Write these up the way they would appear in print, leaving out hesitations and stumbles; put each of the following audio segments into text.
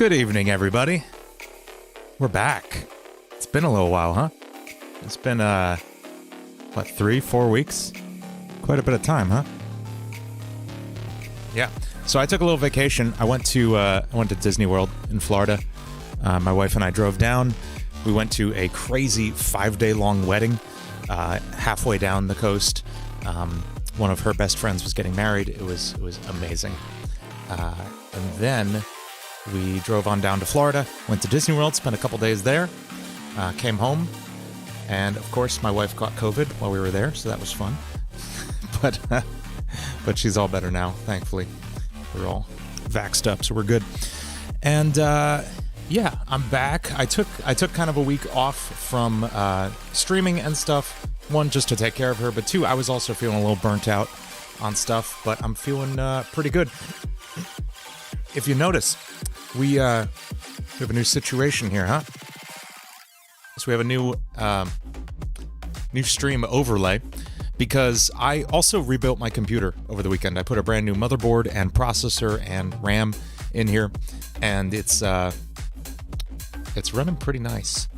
Good evening, everybody. We're back. It's been a little while, huh? It's been, 3-4 weeks? Quite a bit of time, huh? Yeah. So I took a little vacation. I went to Disney World in Florida. My wife and I drove down. We went to a crazy 5-day-long wedding halfway down the coast. One of her best friends was getting married. It was amazing. And then we drove on down to Florida, went to Disney World, spent a couple days there, came home, and of course my wife caught COVID while we were there, so that was fun. But she's all better now, thankfully. We're all vaxxed up, so we're good. And yeah, I'm back. I took kind of a week off from streaming and stuff. One, just to take care of her, but two, I was also feeling a little burnt out on stuff, but I'm feeling pretty good. If you notice, we have a new situation here, huh? So we have a new stream overlay because I also rebuilt my computer over the weekend. I put a brand new motherboard and processor and RAM in here, and it's running pretty nice.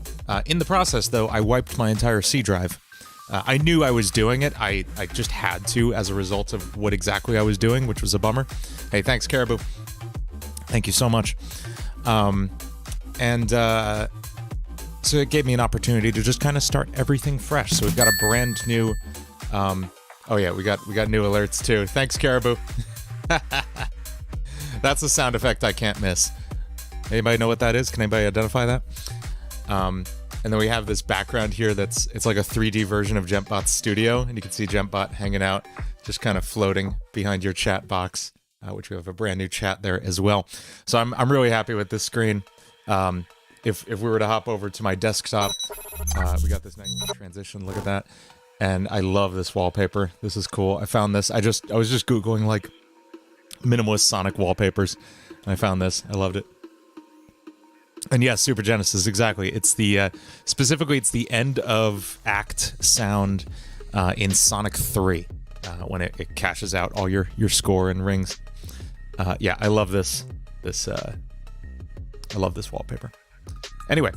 In the process, though, I wiped my entire C drive. I knew I was doing it. I just had to as a result of what exactly I was doing, which was a bummer. Hey, thanks, Caribou. Thank you so much. So it gave me an opportunity to just kind of start everything fresh. So we've got a brand new, oh yeah, we got new alerts too. Thanks, Caribou. That's a sound effect I can't miss. Anybody know what that is? Can anybody identify that? And then we have this background here it's like a 3D version of Gempbot's studio, and you can see Gempbot hanging out, just kind of floating behind your chat box. Which we have a brand new chat there as well. So I'm really happy with this screen. If we were to hop over to my desktop, we got this nice transition. Look at that, and I love this wallpaper. This is cool. I found this. I was just googling like minimalist Sonic wallpapers, and I found this. I loved it. And yes, Super Genesis, exactly. It's the specifically it's the end of act sound in Sonic 3 when it cashes out all your score and rings. Yeah, I love this. I love this wallpaper. Anyway,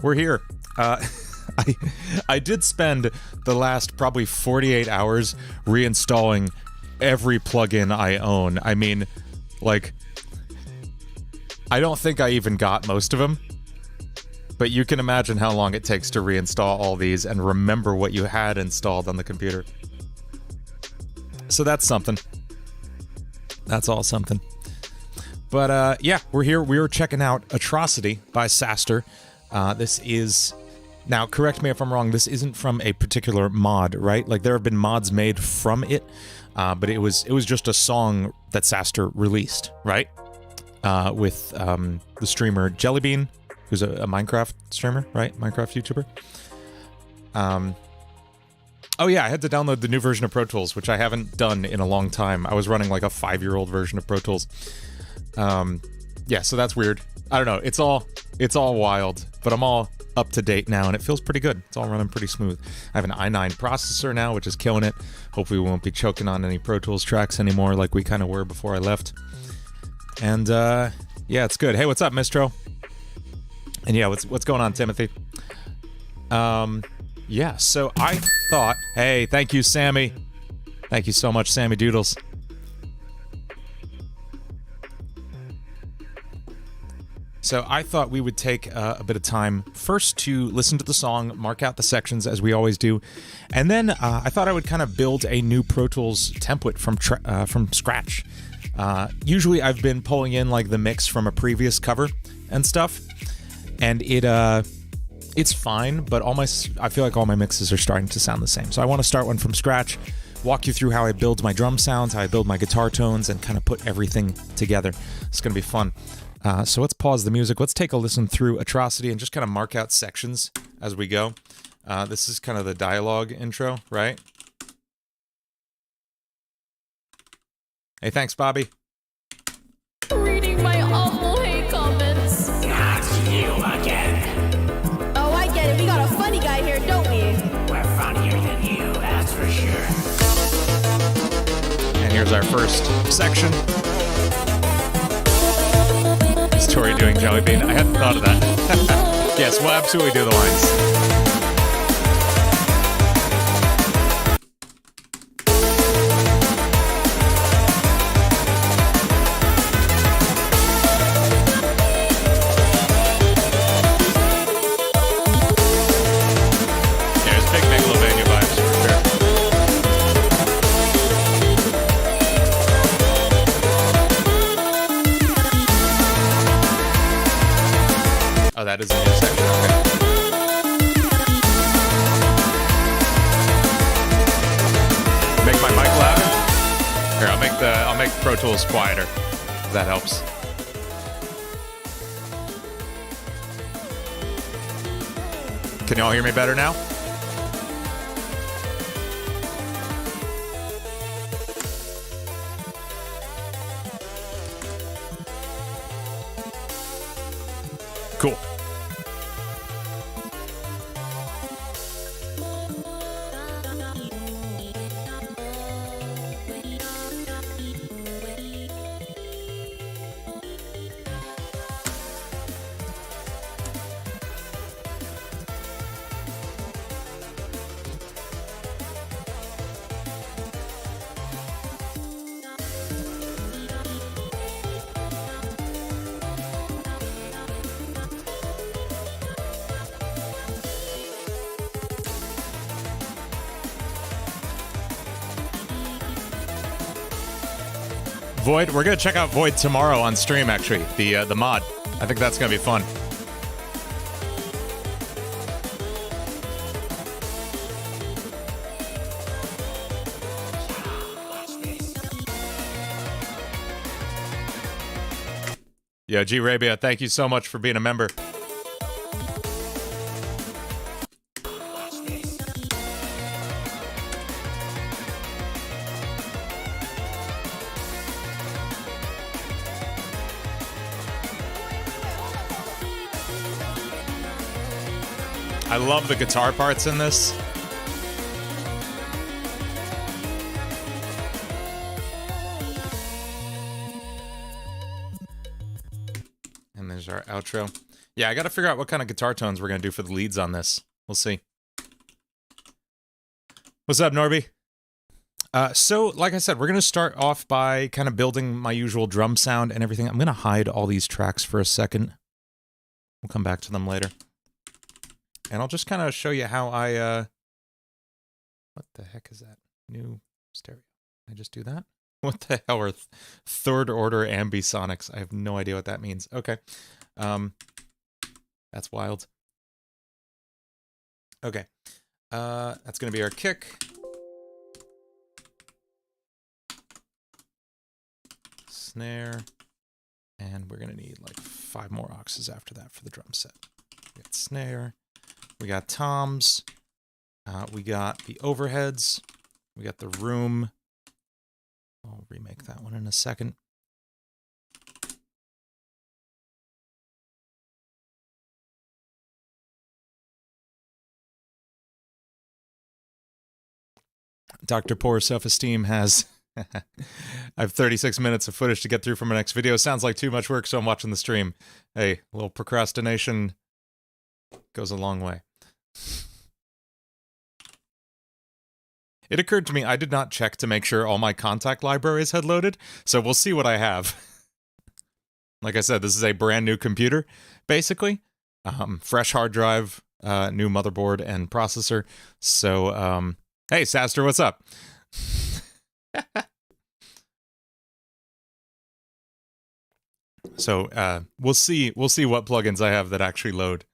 we're here. I did spend the last probably 48 hours reinstalling every plugin I own. I mean, like, I don't think I even got most of them, but you can imagine how long it takes to reinstall all these and remember what you had installed on the computer. So that's something. That's all something. But yeah, we're here. We were checking out Atrocity by Saster. This is... Now, correct me if I'm wrong, this isn't from a particular mod, right? Like, there have been mods made from it, but it was just a song that Saster released, right? With the streamer Jellybean, who's a Minecraft streamer, right? Minecraft YouTuber. Oh yeah, I had to download the new version of Pro Tools, which I haven't done in a long time. I was running like a 5-year-old version of Pro Tools. Yeah, so that's weird. I don't know. It's all wild, but I'm all up to date now, and it feels pretty good. It's all running pretty smooth. I have an i9 processor now, which is killing it. Hopefully we won't be choking on any Pro Tools tracks anymore like we kind of were before I left. And yeah, it's good. Hey, what's up, Mistro? And yeah, what's going on, Timothy? Yeah, so I thought... Hey, thank you, Sammy. Thank you so much, Sammy Doodles. So I thought we would take a bit of time first to listen to the song, mark out the sections as we always do, and then I thought I would kind of build a new Pro Tools template from scratch. Usually I've been pulling in like the mix from a previous cover and stuff, and it's fine, but I feel like all my mixes are starting to sound the same. So I want to start one from scratch, walk you through how I build my drum sounds, how I build my guitar tones, and kind of put everything together. It's going to be fun. So let's pause the music. Let's take a listen through Atrocity and just kind of mark out sections as we go. This is kind of the dialogue intro, right? Hey, thanks, Bobby. Reading my awful hate comments. Not you again. Oh, I get it. We got a funny guy here, don't we? We're funnier than you, that's for sure. And here's our first section. Tori doing Jelly Bean. I hadn't thought of that. Yes, we'll absolutely do the lines. That is a new section. Okay. Make my mic louder. Here, I'll make Pro Tools quieter. If that helps. Can y'all hear me better now? Cool. Void, we're gonna check out Void tomorrow on stream. Actually, the mod. I think that's gonna be fun. Yeah, G Rabia, thank you so much for being a member. I love the guitar parts in this. And there's our outro. Yeah, I gotta figure out what kind of guitar tones we're gonna do for the leads on this. We'll see. What's up, Norby? So, like I said, we're gonna start off by kind of building my usual drum sound and everything. I'm gonna hide all these tracks for a second. We'll come back to them later. And I'll just kind of show you how I, what the heck is that? New stereo. Can I just do that? What the hell are third order ambisonics? I have no idea what that means. Okay. That's wild. Okay. That's going to be our kick. Snare. And we're going to need like 5 more auxes after that for the drum set. We got snare. We got toms, we got the overheads, we got the room. I'll remake that one in a second. Dr. Poor Self-Esteem has... I have 36 minutes of footage to get through for my next video. Sounds like too much work, so I'm watching the stream. Hey, a little procrastination goes a long way. It occurred to me I did not check to make sure all my contact libraries had loaded, so we'll see what I have. Like I said, this is a brand new computer, basically. Fresh hard drive, new motherboard and processor. So, hey, Saster, what's up? So, we'll see what plugins I have that actually load.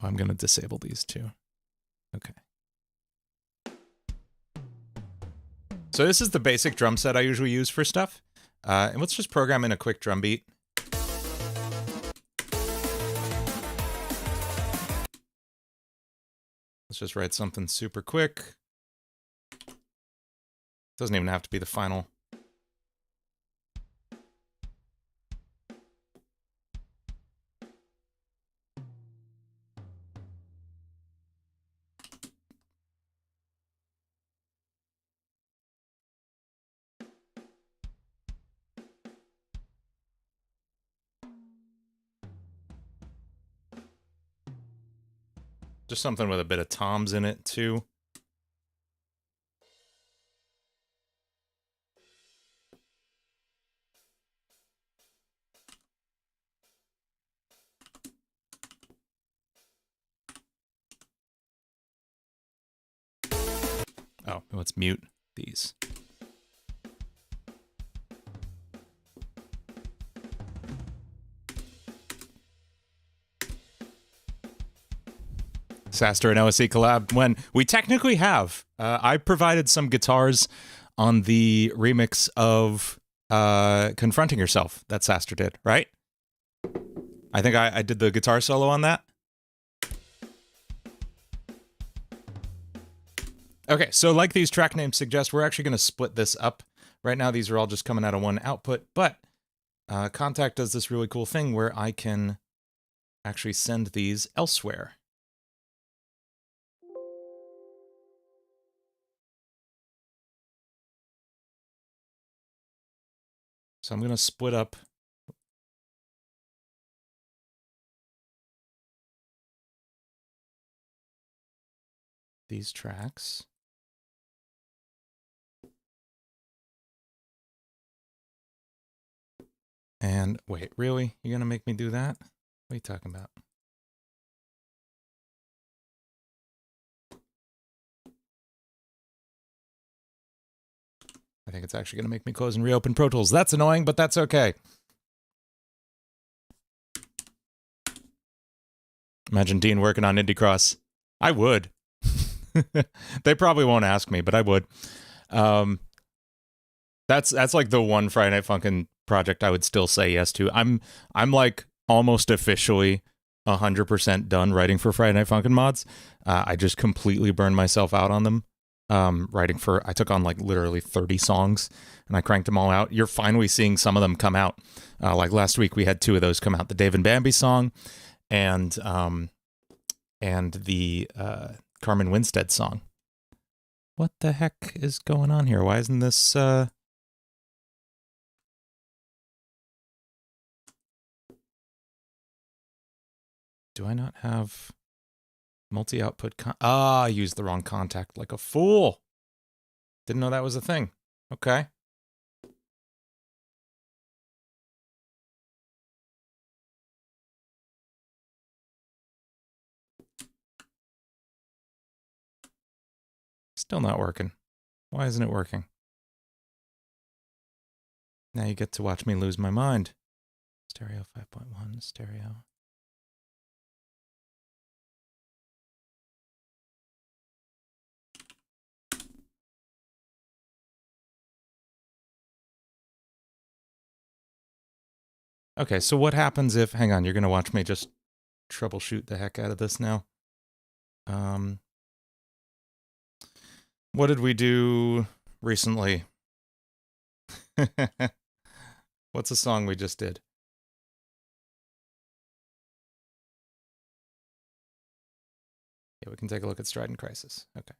I'm going to disable these too. Okay. So this is the basic drum set I usually use for stuff. And let's just program in a quick drum beat. Let's just write something super quick. Doesn't even have to be the final. Just something with a bit of toms in it, too. Oh, let's mute these. Saster and OSC collab when we technically have. I provided some guitars on the remix of Confronting Yourself that Saster did, right? I think I did the guitar solo on that. Okay, so like these track names suggest, we're actually going to split this up. Right now, these are all just coming out of one output, but Contact does this really cool thing where I can actually send these elsewhere. So I'm going to split up these tracks. And wait, really? You're going to make me do that? What are you talking about? I think it's actually going to make me close and reopen Pro Tools. That's annoying, but that's okay. Imagine Dean working on Indie Cross. I would. They probably won't ask me, but I would. That's like the one Friday Night Funkin' project I would still say yes to. I'm like almost officially 100% done writing for Friday Night Funkin' mods. I just completely burned myself out on them. I took on like literally 30 songs and I cranked them all out. You're finally seeing some of them come out. Like last week we had 2 of those come out, the Dave and Bambi song and the Carmen Winstead song. What the heck is going on here? Why isn't this do I not have multi-output I used the wrong contact like a fool. Didn't know that was a thing. Okay. Still not working. Why isn't it working? Now you get to watch me lose my mind. Stereo 5.1, stereo. Okay, so what happens if... Hang on, you're going to watch me just troubleshoot the heck out of this now. What did we do recently? What's the song we just did? Yeah, we can take a look at Strident Crisis. Okay.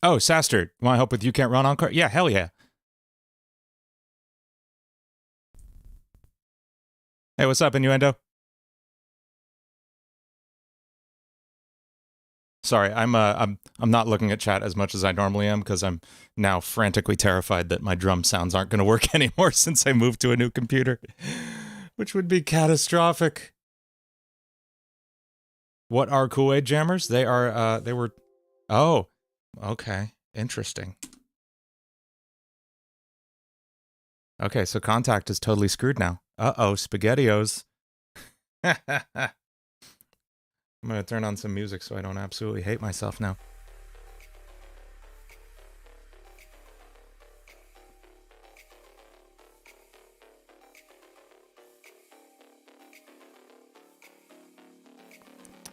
Oh, Saster, want to help with You Can't Run on Car? Yeah, hell yeah. Hey, what's up, Innuendo? Sorry, I'm not looking at chat as much as I normally am because I'm now frantically terrified that my drum sounds aren't going to work anymore since I moved to a new computer, which would be catastrophic. What are Kool-Aid Jammers? They are they were oh, okay, interesting. Okay, so Contact is totally screwed now. Uh-oh, SpaghettiOs. I'm going to turn on some music so I don't absolutely hate myself now.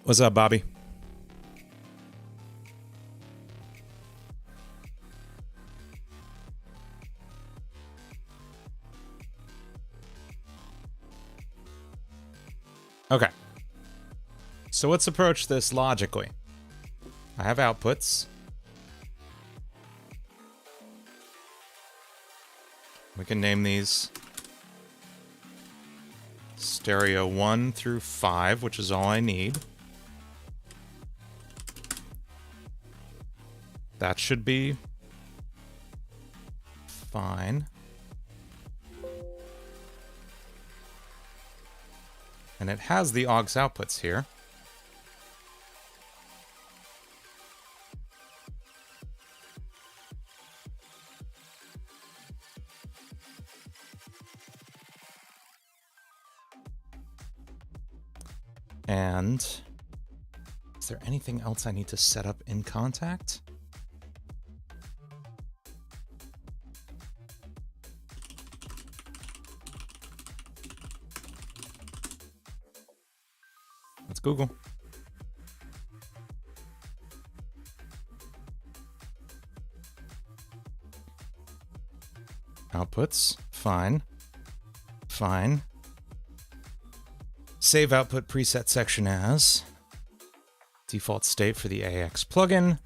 What's up, Bobby? so let's approach this logically. I have outputs. We can name these stereo 1 through 5, which is all I need. That should be fine. And it has the aux outputs here. And is there anything else I need to set up in Contact? Let's Google. Outputs, fine. Fine. Save output preset section as default state for the AX plugin.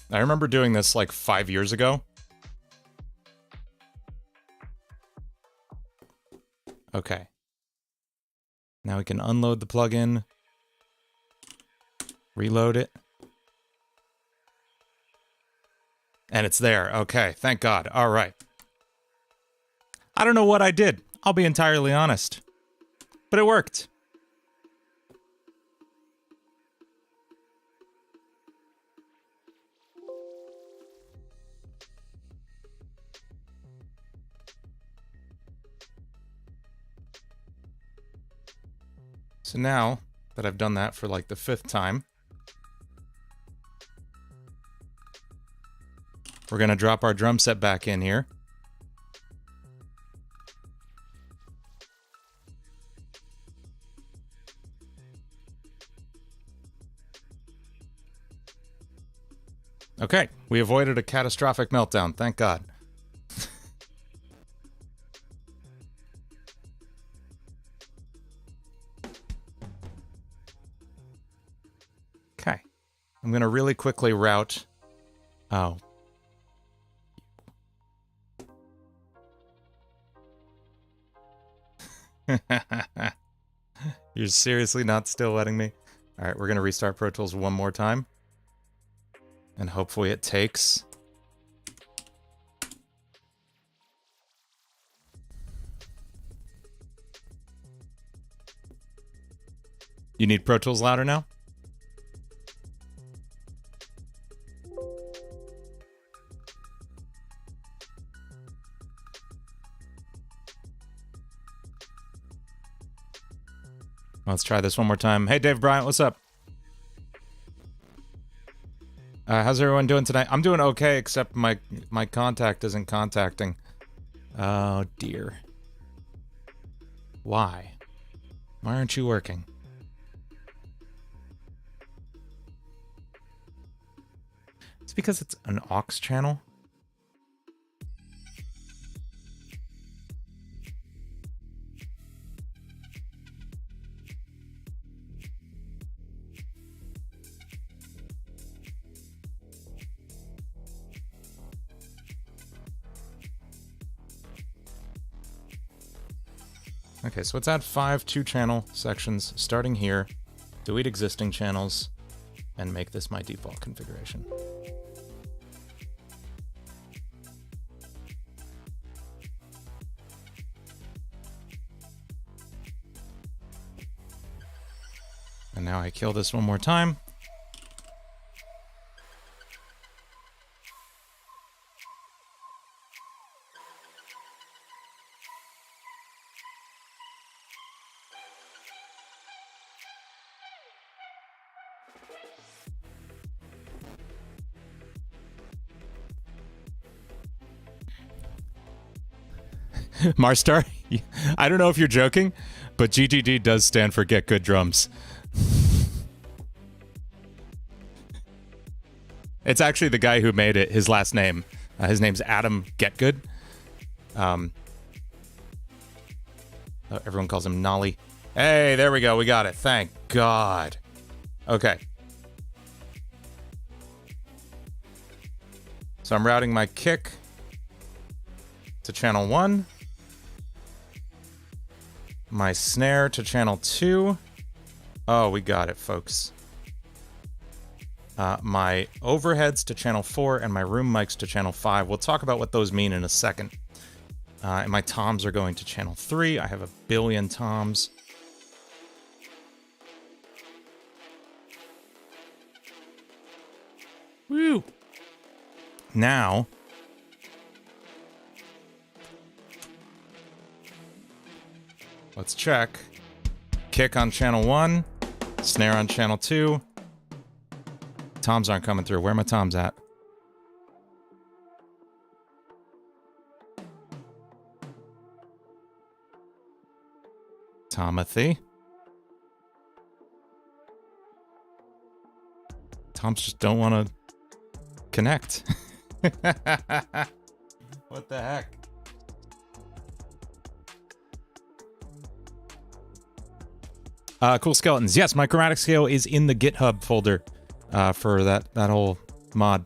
I remember doing this like 5 years ago. Okay. Now we can unload the plugin, reload it. And it's there. Okay, thank God. All right. I don't know what I did. I'll be entirely honest. But it worked. So now that I've done that for like the 5th time, we're going to drop our drum set back in here. Okay, we avoided a catastrophic meltdown, thank God. Okay, I'm going to really quickly route... Oh. You're seriously not still letting me? Alright, we're going to restart Pro Tools one more time. And hopefully it takes. You need Pro Tools louder now? Let's try this one more time. Hey, Dave Bryant, what's up? How's everyone doing tonight? I'm doing okay, except my contact isn't contacting. Oh, dear. Why? Why aren't you working? It's because it's an aux channel. Okay, so let's add 5 2-channel sections starting here, delete existing channels, and make this my default configuration. And now I kill this one more time. Marstar, I don't know if you're joking, but GGD does stand for Get Good Drums. It's actually the guy who made it, his last name. His name's Adam Getgood. Everyone calls him Nolly. Hey, there we go. We got it. Thank God. Okay. So I'm routing my kick to channel 1. My snare to channel 2. Oh, we got it, folks. My overheads to channel 4 and my room mics to channel 5. We'll talk about what those mean in a second. And my toms are going to channel 3. I have a billion toms. Woo! Now, let's check. Kick on channel 1, snare on channel 2. Toms aren't coming through. Where are my toms at? Tomothy. Toms just don't want to connect. What the heck? Cool skeletons. Yes, my chromatic scale is in the GitHub folder for that whole mod.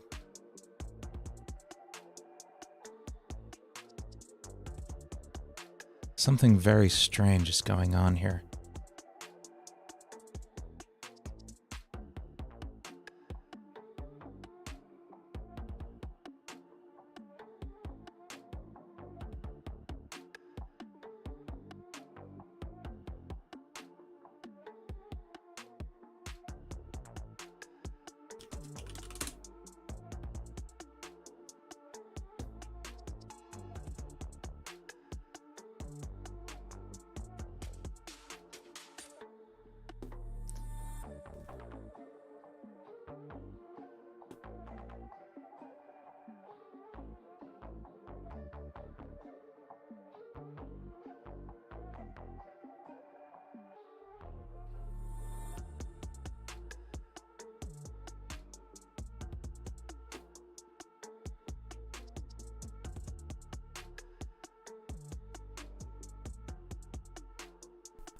Something very strange is going on here.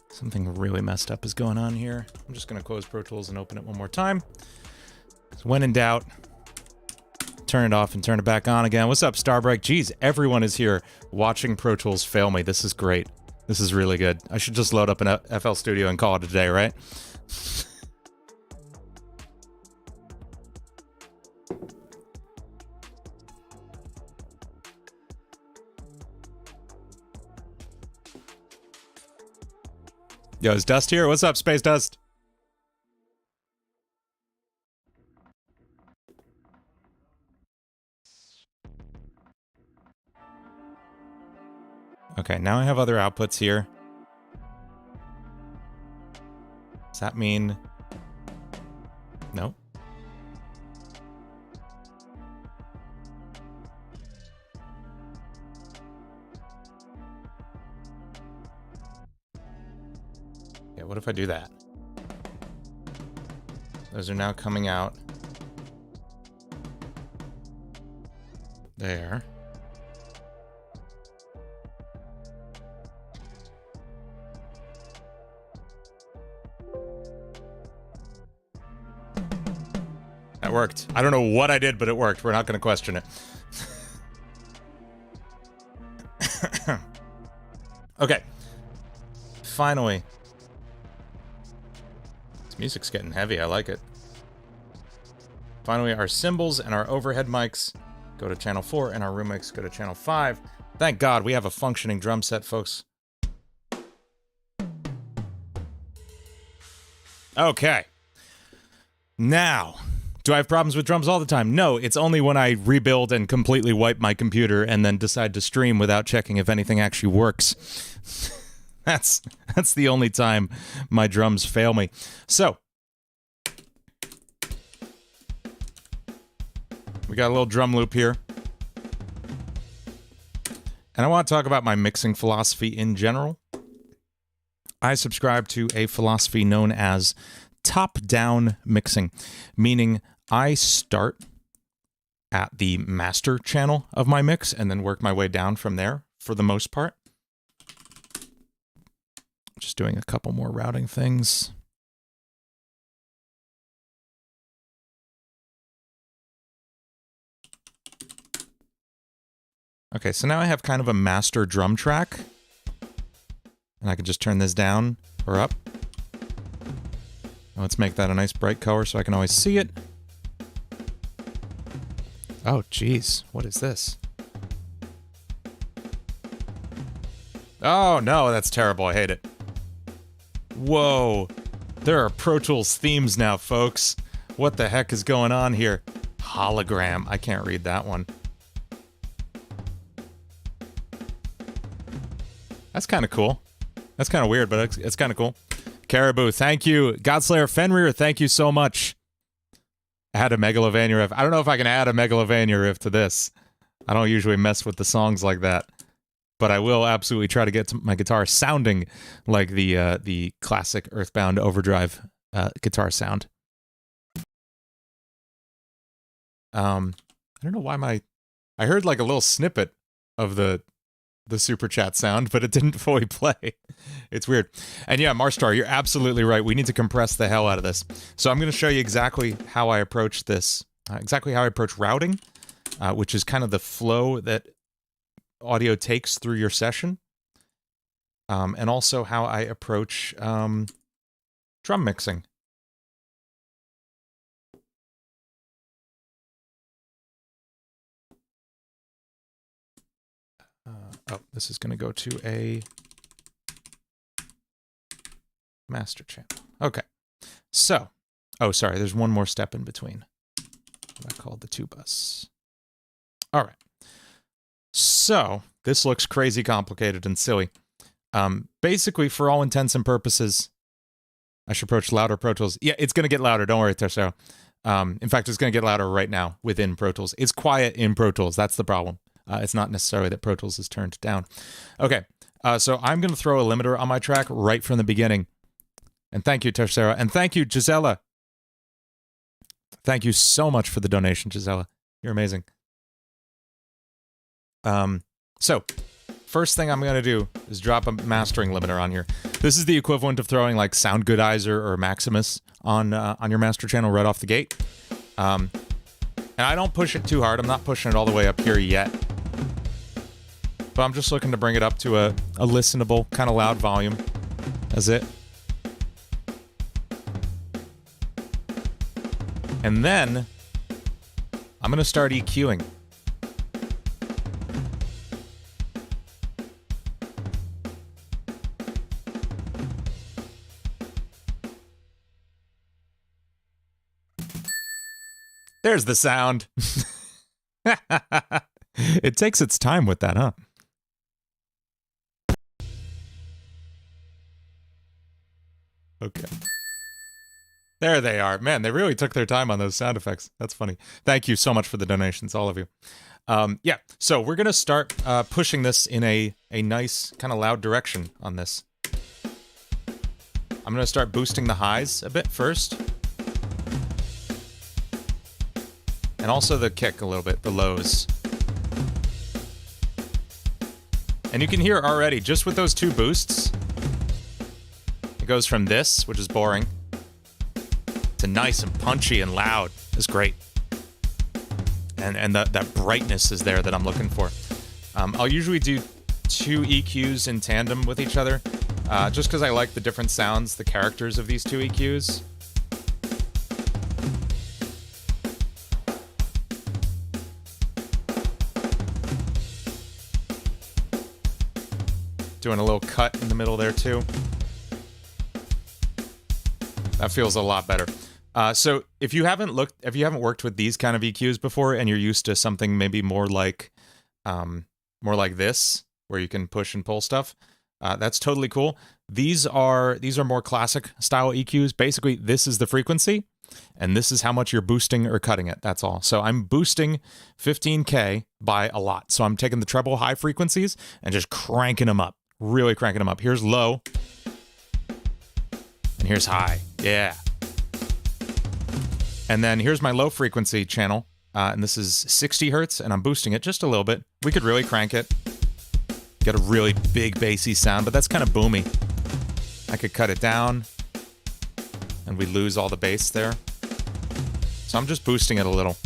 Something really messed up is going on here. I'm just going to close Pro Tools and open it one more time. So when in doubt, turn it off and turn it back on again. What's up, Starbreak? Geez, everyone is here watching Pro Tools fail me. This is great. This is really good. I should just load up an FL Studio and call it a day, right? Yo, is Dust here? What's up, Space Dust? Okay, now I have other outputs here. Does that mean... No. Yeah, what if I do that? Those are now coming out. There. That worked. I don't know what I did, but it worked. We're not going to question it. Okay. Finally. This music's getting heavy. I like it. Finally, our cymbals and our overhead mics go to channel 4, and our room mics go to channel 5. Thank God we have a functioning drum set, folks. Okay. Now, do I have problems with drums all the time? No, it's only when I rebuild and completely wipe my computer and then decide to stream without checking if anything actually works. That's the only time my drums fail me. So, we got a little drum loop here. And I want to talk about my mixing philosophy in general. I subscribe to a philosophy known as top-down mixing, meaning I start at the master channel of my mix and then work my way down from there for the most part. Just doing a couple more routing things. Okay, so now I have kind of a master drum track. And I can just turn this down or up. Let's make that a nice bright color so I can always see it. Oh, geez. What is this? Oh, no, that's terrible. I hate it. Whoa. There are Pro Tools themes now, folks. What the heck is going on here? Hologram. I can't read that one. That's kind of cool. That's kind of weird, but it's kind of cool. Caribou, thank you. Godslayer Fenrir, thank you so much. Add a Megalovania riff. I don't know if I can add a Megalovania riff to this. I don't usually mess with the songs like that. But I will absolutely try to get my guitar sounding like the classic Earthbound Overdrive guitar sound. I don't know why I heard like a little snippet of the super chat sound, but it didn't fully play. It's weird. And yeah, Marstar, you're absolutely right. We need to compress the hell out of this. So I'm going to show you exactly how I approach this, exactly how I approach routing, which is kind of the flow that audio takes through your session, and also how I approach drum mixing. Oh, this is going to go to a master channel. Okay. So, oh, sorry, there's one more step in between. What I called the 2-bus. All right. So, this looks crazy complicated and silly. Basically, for all intents and purposes, I should approach louder Pro Tools. Yeah, it's going to get louder. Don't worry, Tessero. In fact, it's going to get louder right now within Pro Tools. It's quiet in Pro Tools. That's the problem. It's not necessarily that Pro Tools is turned down. Okay, so I'm going to throw a limiter on my track right from the beginning. And thank you, Tercera. And thank you, Gisela. Thank you so much for the donation, Gisela. You're amazing. So, first thing I'm going to do is drop a mastering limiter on here. This is the equivalent of throwing like Sound Goodizer or Maximus on your master channel right off the gate. And I don't push it too hard. I'm not pushing it all the way up here yet. But I'm just looking to bring it up to a listenable, kind of loud volume. That's it. And then, I'm going to start EQing. There's the sound. It takes its time with that, huh? Okay. There they are. Man, they really took their time on those sound effects. That's funny. Thank you so much for the donations, all of you. Yeah, so we're going to start pushing this in a nice, kind of loud direction on this. I'm going to start boosting the highs a bit first. And also the kick a little bit, the lows. And you can hear already, just with those two boosts, it goes from this, which is boring, to nice and punchy and loud. It's great. And that brightness is there that I'm looking for. I'll usually do 2 EQs in tandem with each other, just because I like the different sounds, the characters of these 2 EQs. Doing a little cut in the middle there too. That feels a lot better. So if you haven't worked with these kind of EQs before, and you're used to something maybe more like this, where you can push and pull stuff, that's totally cool. These are more classic style EQs. Basically, this is the frequency, and this is how much you're boosting or cutting it. That's all. So I'm boosting 15K by a lot. So I'm taking the treble high frequencies and just cranking them up. Really cranking them up. Here's low. And here's high. Yeah. And then here's my low frequency channel. and this is 60 hertz, and I'm boosting it just a little bit. We could really crank it, get a really big bassy sound, but that's kind of boomy. I could cut it down, and we lose all the bass there. So I'm just boosting it a little.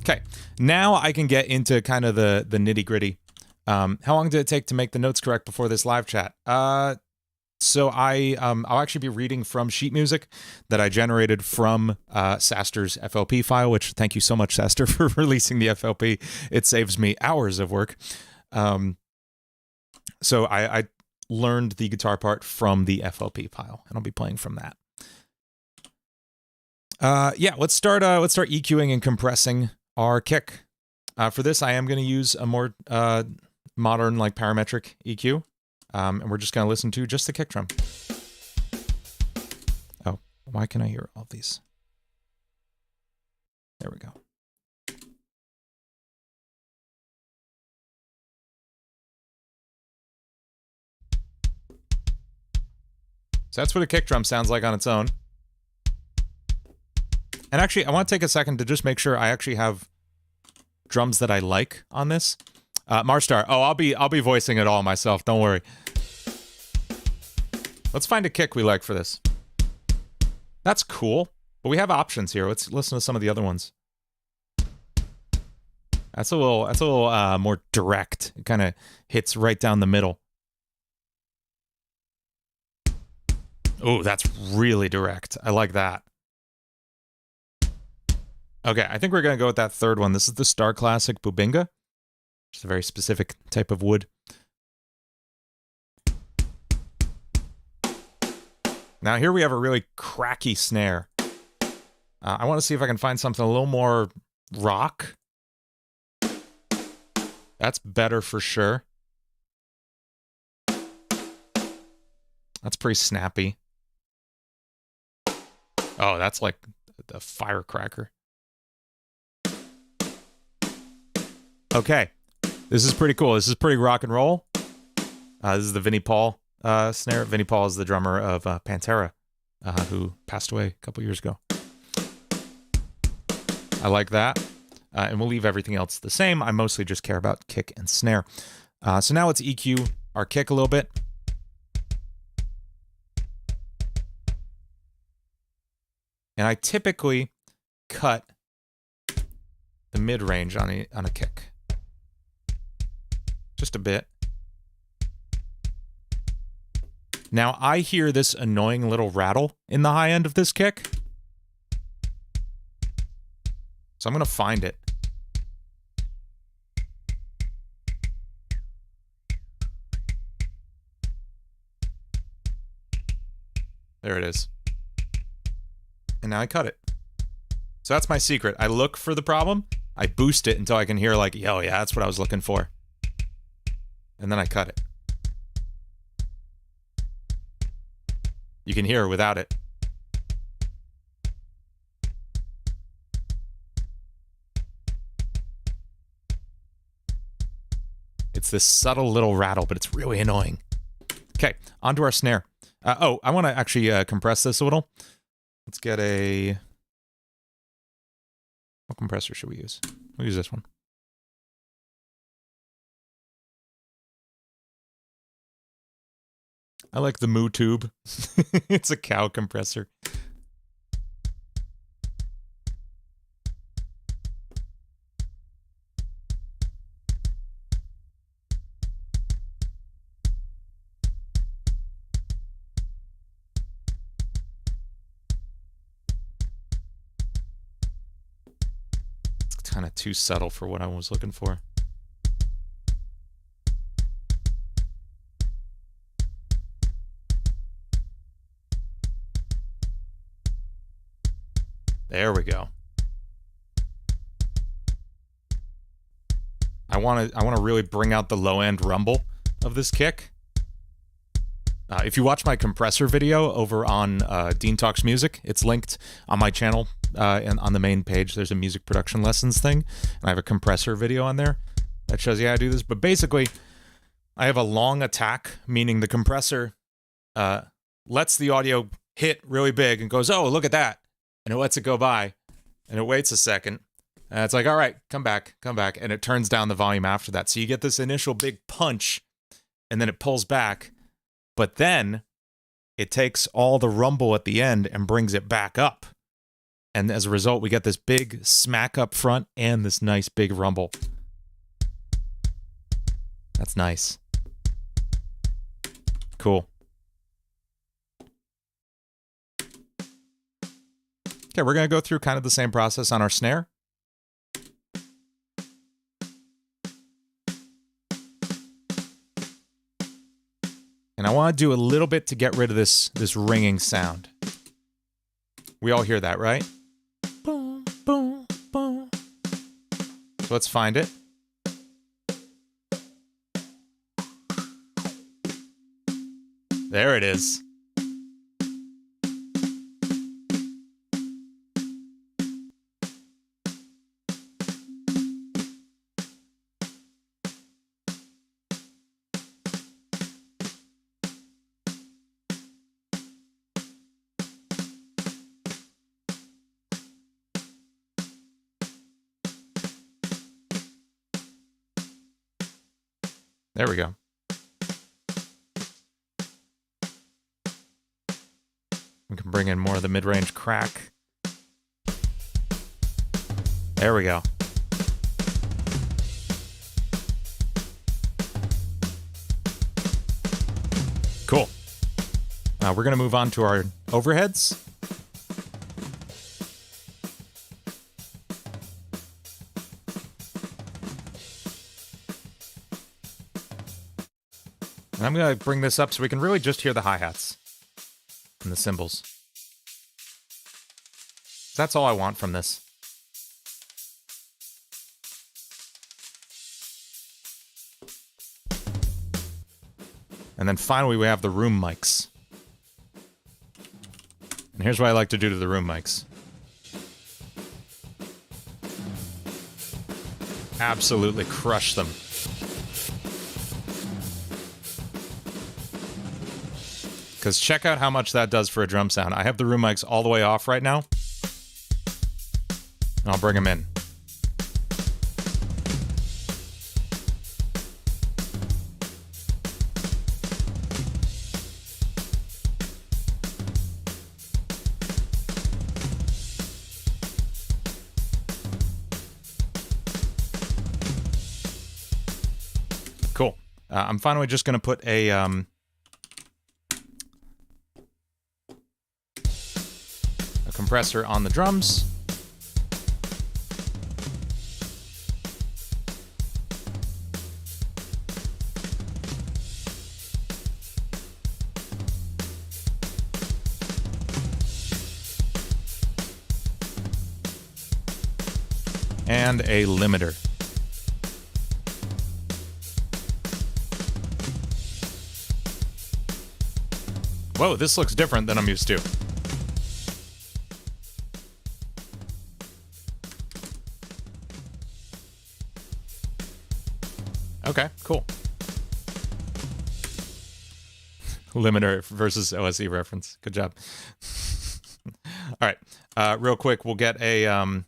Okay, now I can get into kind of the nitty-gritty. How long did it take to make the notes correct before this live chat? So I'll actually be reading from sheet music that I generated from Saster's FLP file, which thank you so much, Saster, for releasing the FLP. It saves me hours of work. So I learned the guitar part from the FLP file, and I'll be playing from that. Yeah, let's start EQing and compressing our kick. For this, I am going to use a more modern, like, parametric EQ. And we're just going to listen to just the kick drum. Oh, why can I hear all these? There we go. So that's what a kick drum sounds like on its own. And actually, I want to take a second to just make sure I actually have drums that I like on this. Marstar, oh, I'll be voicing it all myself. Don't worry. Let's find a kick we like for this. That's cool, but we have options here. Let's listen to some of the other ones. That's a little more direct. It kind of hits right down the middle. Oh, that's really direct. I like that. Okay, I think we're gonna go with that third one. This is the Star Classic Bubinga. It's a very specific type of wood. Now here we have a really cracky snare. I want to see if I can find something a little more rock. That's better for sure. That's pretty snappy. Oh, that's like a firecracker. Okay. This is pretty cool. This is pretty rock and roll. This is the Vinnie Paul snare. Vinnie Paul is the drummer of Pantera, who passed away a couple years ago. I like that. And we'll leave everything else the same. I mostly just care about kick and snare. So now let's EQ our kick a little bit. And I typically cut the mid-range on a kick. Just a bit. Now I hear this annoying little rattle in the high end of this kick. So I'm going to find it. There it is. And now I cut it. So that's my secret. I look for the problem, I boost it until I can hear like, yo, yeah, that's what I was looking for. And then I cut it. You can hear without it. It's this subtle little rattle, but it's really annoying. Okay, onto our snare. Oh, I want to actually compress this a little. Let's get a... What compressor should we use? We'll use this one. I like the Moo Tube. It's a cow compressor. It's kind of too subtle for what I was looking for. There we go. I want to really bring out the low end rumble of this kick. If you watch my compressor video over on Dean Talks Music, it's linked on my channel and on the main page. There's a music production lessons thing, and I have a compressor video on there that shows you how to do this. But basically, I have a long attack, meaning the compressor lets the audio hit really big and goes, oh, look at that. and it lets it go by, and it waits a second, and it's like, all right, come back, and it turns down the volume after that. So you get this initial big punch, and then it pulls back, but then it takes all the rumble at the end and brings it back up. And as a result, we get this big smack up front and this nice big rumble. That's nice. Cool. Okay, we're going to go through kind of the same process on our snare. And I want to do a little bit to get rid of this ringing sound. We all hear that, right? Boom, boom, boom. So let's find it. There it is. There we go. We can bring in more of the mid-range crack. There we go. Cool. Now we're going to move on to our overheads. And I'm going to bring this up so we can really just hear the hi-hats and the cymbals. That's all I want from this. And then finally we have the room mics. And here's what I like to do to the room mics. Absolutely crush them. Because check out how much that does for a drum sound. I have the room mics all the way off right now. And I'll bring them in. Cool. I'm finally just going to put a compressor on the drums. And a limiter. Whoa, this looks different than I'm used to. Okay, cool. Limiter versus OSE reference. Good job. All right, real quick, we'll get a... I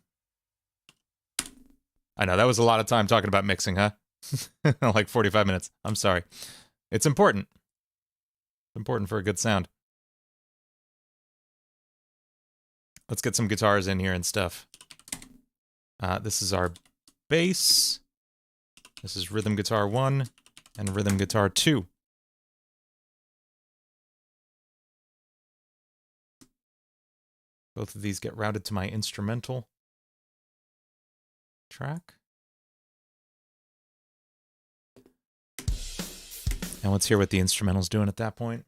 know, that was a lot of time talking about mixing, huh? Like 45 minutes. I'm sorry. It's important. It's important for a good sound. Let's get some guitars in here and stuff. This is our bass. This is rhythm guitar 1 and rhythm guitar 2. Both of these get routed to my instrumental track. And let's hear what the instrumental's doing at that point.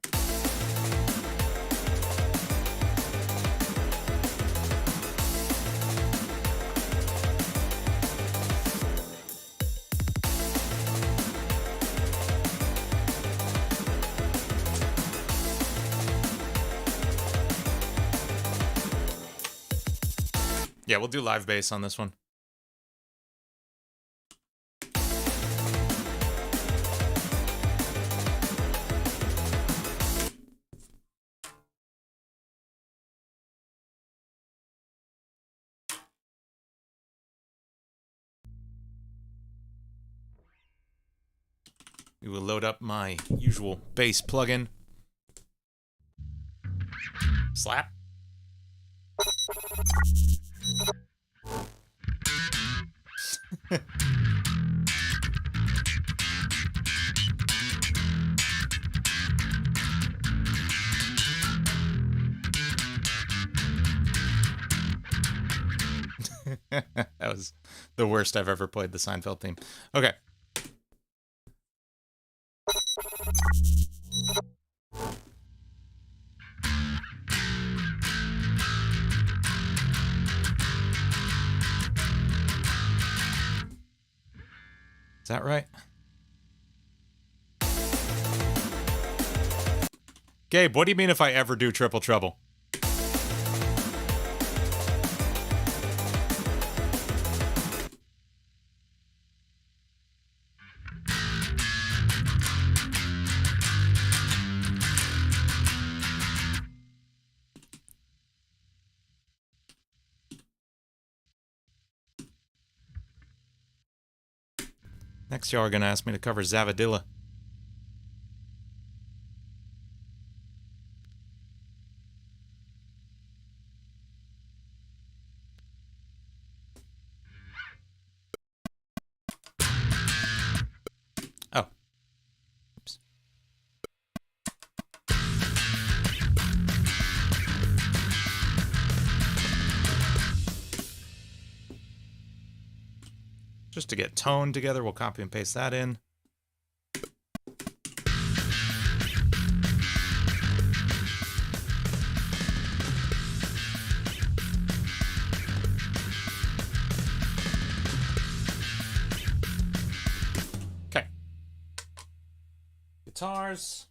Yeah, we'll do live bass on this one. We will load up my usual bass plugin. Slap. That was the worst I've ever played the Seinfeld theme. Okay. Is that right? Gabe, what do you mean if I ever do Triple Trouble? Next, y'all are gonna ask me to cover Zavadilla. Oh. Oops. Just to get tone together, we'll copy and paste that in. Okay. Guitars.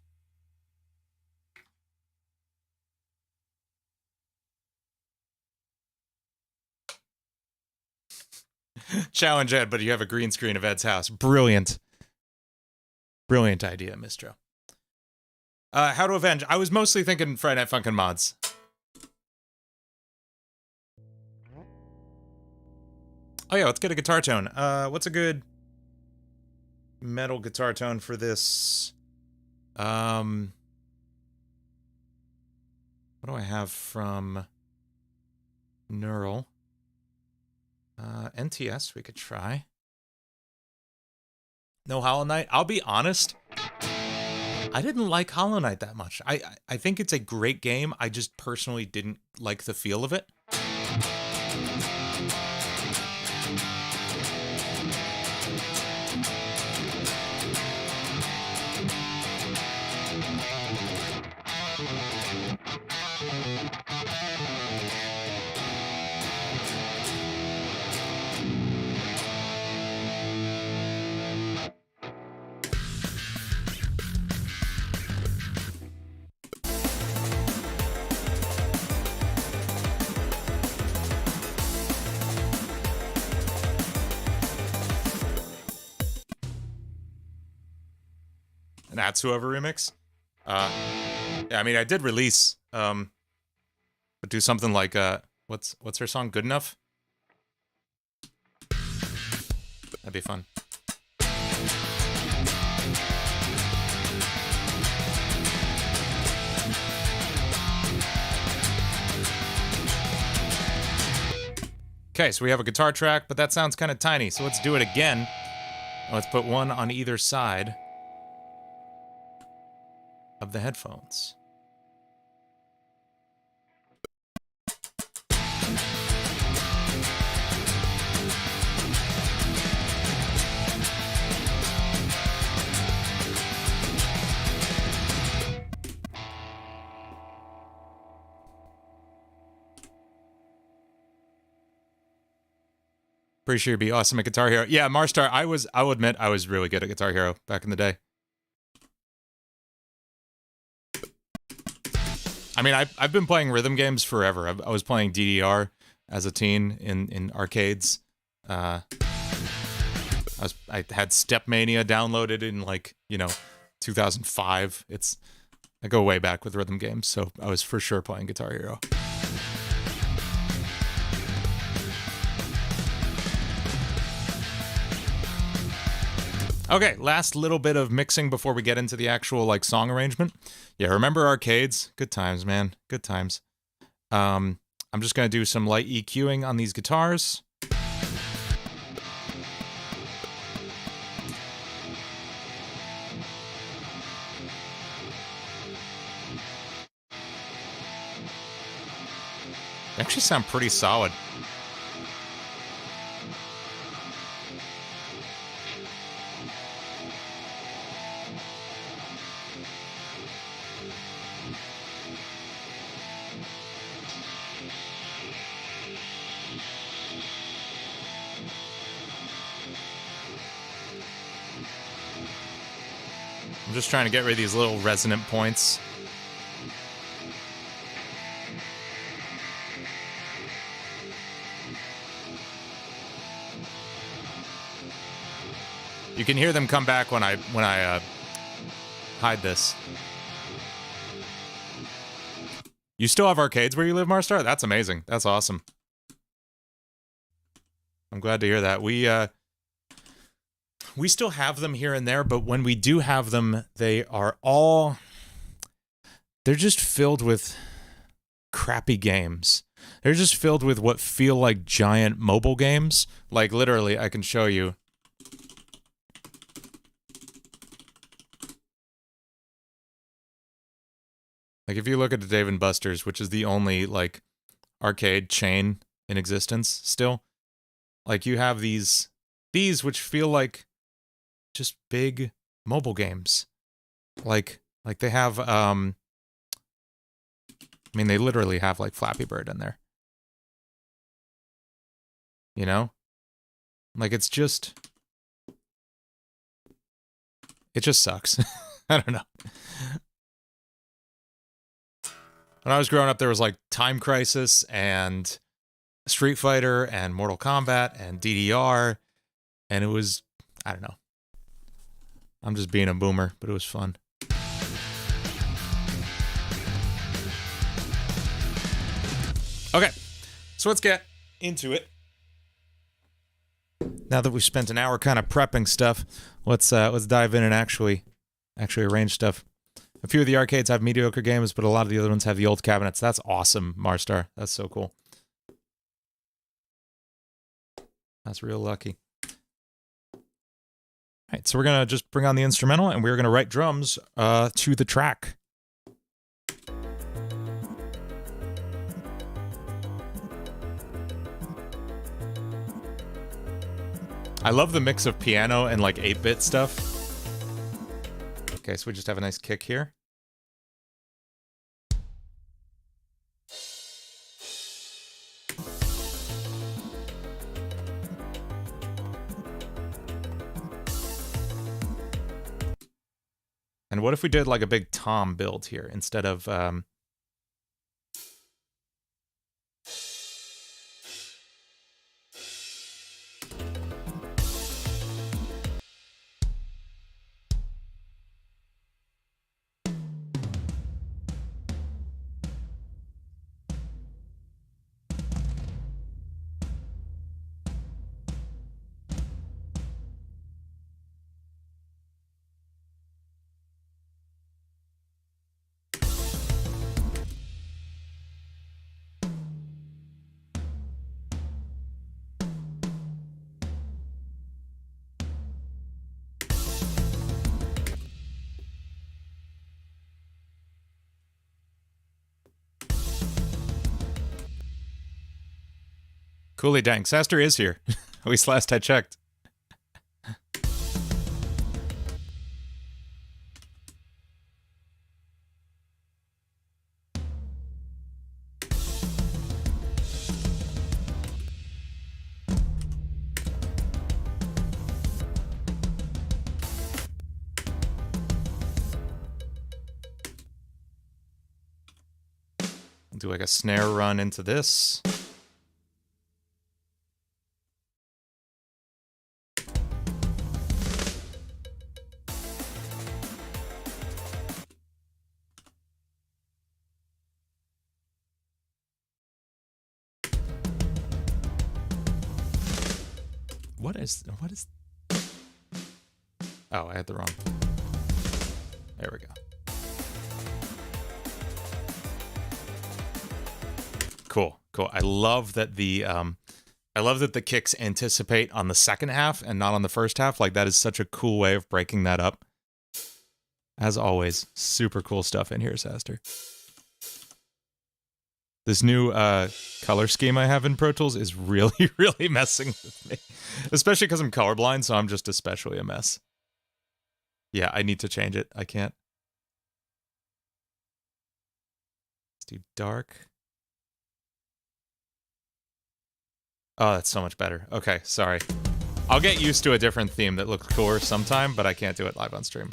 Challenge Ed, but you have a green screen of Ed's house. Brilliant. Brilliant idea, Mistro. How to avenge. I was mostly thinking Friday Night Funkin' mods. Oh yeah, let's get a guitar tone. What's a good metal guitar tone for this? What do I have from Neural? NTS, we could try. No Hollow Knight. I'll be honest, I didn't like Hollow Knight that much. I think it's a great game. I just personally didn't like the feel of it. An Atsuover remix. Yeah, I mean, I did release, but do something like, what's her song? Good Enough? That'd be fun. Okay, so we have a guitar track, but that sounds kind of tiny, so let's do it again. Let's put one on either side of the headphones. Pretty sure you'd be awesome at Guitar Hero. Yeah, Marstar, I'll admit I was really good at Guitar Hero back in the day. I mean, I've been playing rhythm games forever. I was playing DDR as a teen in arcades. I had Stepmania downloaded in, like, 2005. I go way back with rhythm games, so I was for sure playing Guitar Hero. Okay, last little bit of mixing before we get into the actual like song arrangement. Yeah, remember arcades? Good times, man. Good times. I'm just gonna do some light EQing on these guitars. They actually sound pretty solid. I'm just trying to get rid of these little resonant points. You can hear them come back when I hide this. You still have arcades where you live, Marstar? That's amazing. That's awesome. I'm glad to hear that. We still have them here and there, but when we do have them, they're just filled with crappy games. They're just filled with what feel like giant mobile games. Like literally, I can show you. Like if you look at the Dave & Buster's, which is the only like arcade chain in existence still, like you have these which feel like just big mobile games. Like they have I mean they literally have like Flappy Bird in there. You know? Like it just sucks. I don't know. When I was growing up, there was like Time Crisis and Street Fighter and Mortal Kombat and DDR, and it was, I don't know. I'm just being a boomer, but it was fun. Okay, so let's get into it. Now that we've spent an hour kind of prepping stuff, let's dive in and actually arrange stuff. A few of the arcades have mediocre games, but a lot of the other ones have the old cabinets. That's awesome, Marstar. That's so cool. That's real lucky. All right, so we're going to just bring on the instrumental, and we're going to write drums to the track. I love the mix of piano and like 8-bit stuff. Okay, so we just have a nice kick here. And what if we did like a big tom build here instead of Coolly dang, Saster is here. At least last I checked. Do like a snare run into this. What is Oh, I had the wrong. There we go. Cool, cool. I love that the kicks anticipate on the second half and not on the first half. Like, that is such a cool way of breaking that up. As always, super cool stuff in here, Saster. This new color scheme I have in Pro Tools is really, really messing with me. Especially because I'm colorblind, so I'm just especially a mess. Yeah, I need to change it. I can't. Let's do dark. Oh, that's so much better. Okay, sorry. I'll get used to a different theme that looks cooler sometime, but I can't do it live on stream.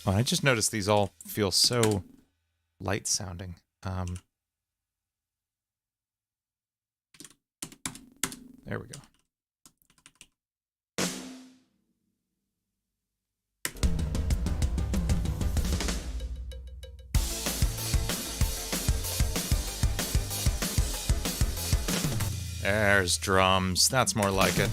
Oh, I just noticed these all feel so light sounding. There we go. There's drums. That's more like it.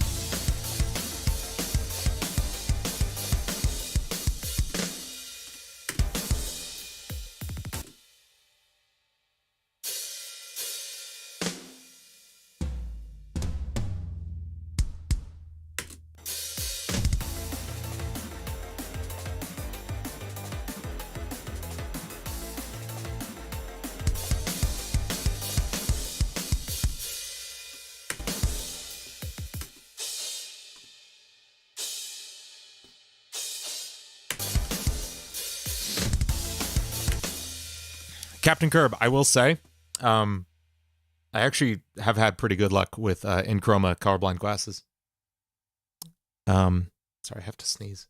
Captain Curb, I will say, I actually have had pretty good luck with in chroma colorblind glasses. Sorry, I have to sneeze.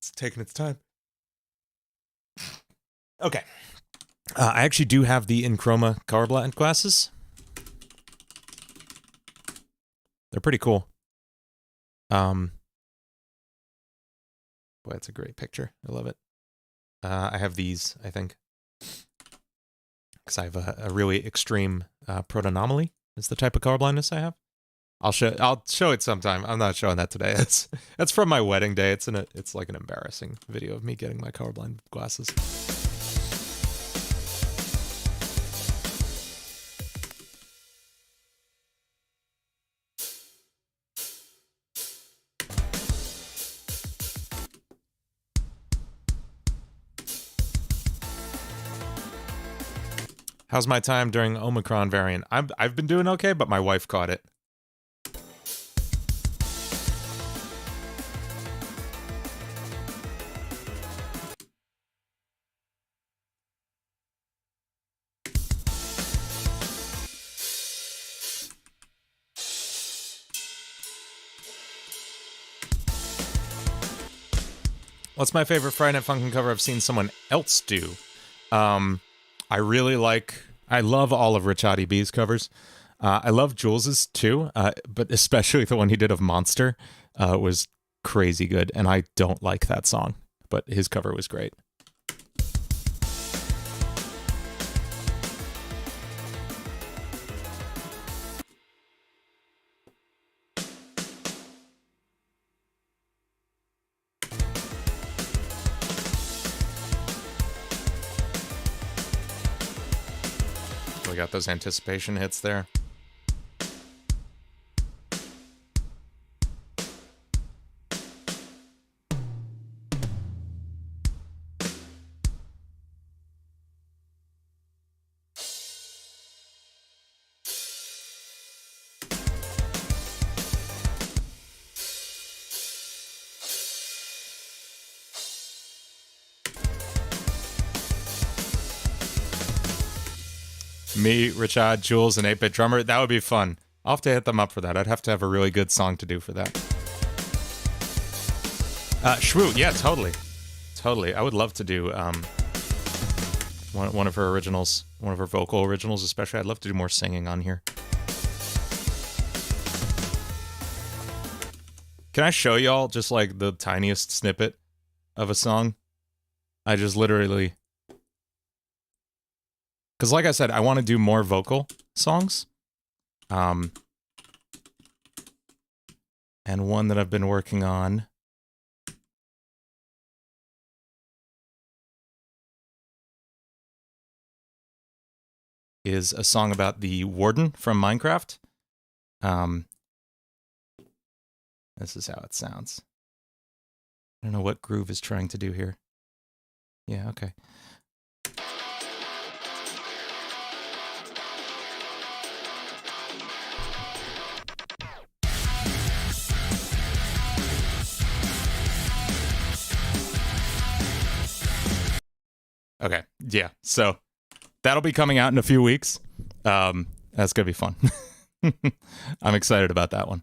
It's taking its time. Okay. I actually do have the in chroma colorblind glasses. They're pretty cool. Boy, that's a great picture. I love it. I have these, I think, because I have a really extreme protonomaly is the type of color blindness I have. I'll show it sometime. I'm not showing that today. That's from my wedding day. It's like an embarrassing video of me getting my colorblind glasses. How's my time during Omicron variant? I've been doing okay, but my wife caught it. What's my favorite Friday Night Funkin' cover I've seen someone else do? I love all of Rich Hottie B's covers. I love Jules's too, but especially the one he did of Monster was crazy good, and I don't like that song, but his cover was great. We got those anticipation hits there. Me, Richard, Jules, and 8-Bit Drummer. That would be fun. I'll have to hit them up for that. I'd have to have a really good song to do for that. Shwoo, yeah, totally. Totally. I would love to do one of her originals, one of her vocal originals especially. I'd love to do more singing on here. Can I show y'all just like the tiniest snippet of a song? I just literally... Because like I said, I want to do more vocal songs. And one that I've been working on is a song about the warden from Minecraft. This is how it sounds. I don't know what Groove is trying to do here. Yeah, okay. Okay, yeah, so that'll be coming out in a few weeks. That's gonna be fun. I'm excited about that one.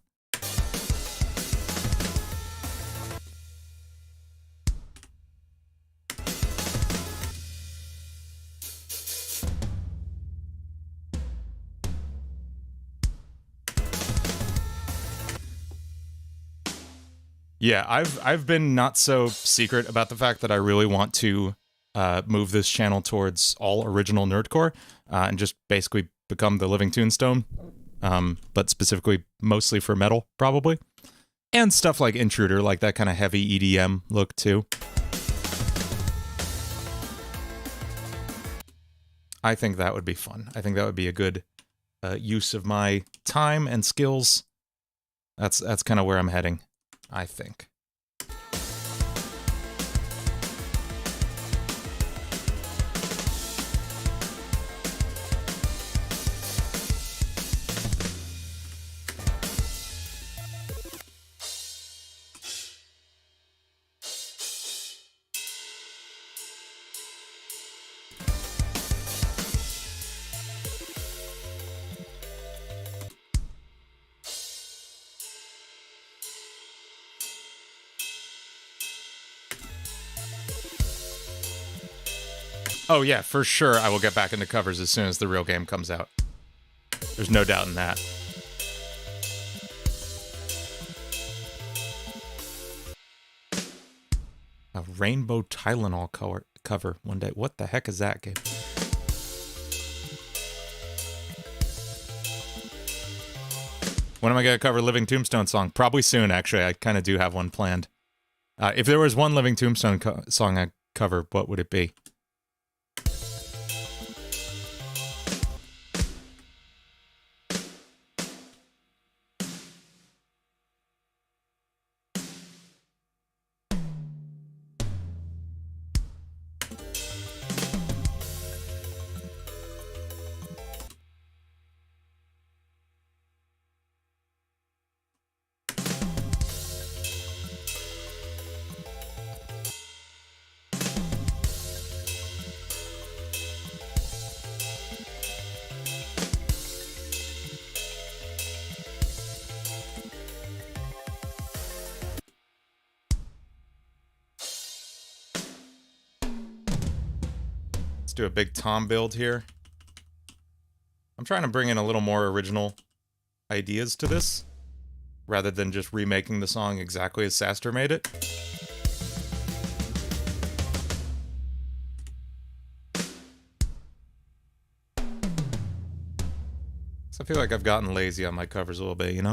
Yeah, I've been not so secret about the fact that I really want to move this channel towards all original nerdcore and just basically become the living tombstone, but specifically mostly for metal, probably. And stuff like Intruder, like that kind of heavy EDM look, too. I think that would be fun. I think that would be a good use of my time and skills. That's kind of where I'm heading, I think. Oh yeah, for sure I will get back into covers as soon as the real game comes out. There's no doubt in that. A rainbow Tylenol cover one day. What the heck is that, Gabe? When am I going to cover Living Tombstone song? Probably soon, actually. I kind of do have one planned. If there was one Living Tombstone song I'd cover, what would it be? Let's do a big tom build here. I'm trying to bring in a little more original ideas to this, rather than just remaking the song exactly as Saster made it. So I feel like I've gotten lazy on my covers a little bit, you know?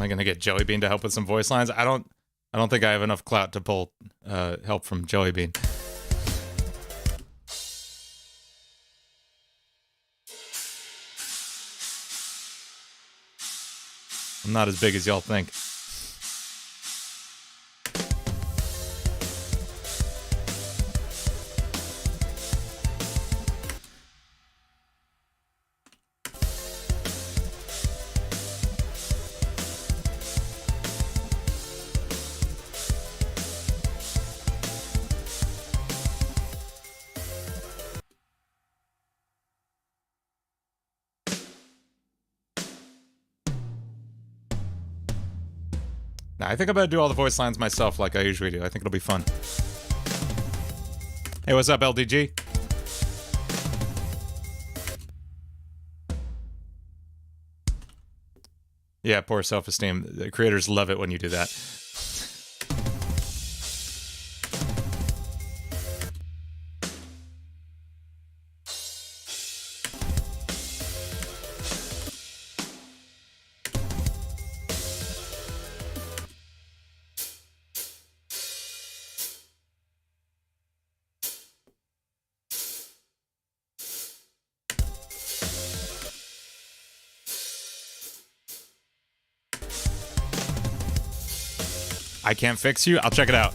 I gonna get Joey Bean to help with some voice lines? I don't think I have enough clout to pull help from Joey Bean. I'm not as big as y'all think. I think I'm gonna do all the voice lines myself like I usually do. I think it'll be fun. Hey, what's up, LDG? Yeah, poor self-esteem. The creators love it when you do that. I can't fix you? I'll check it out.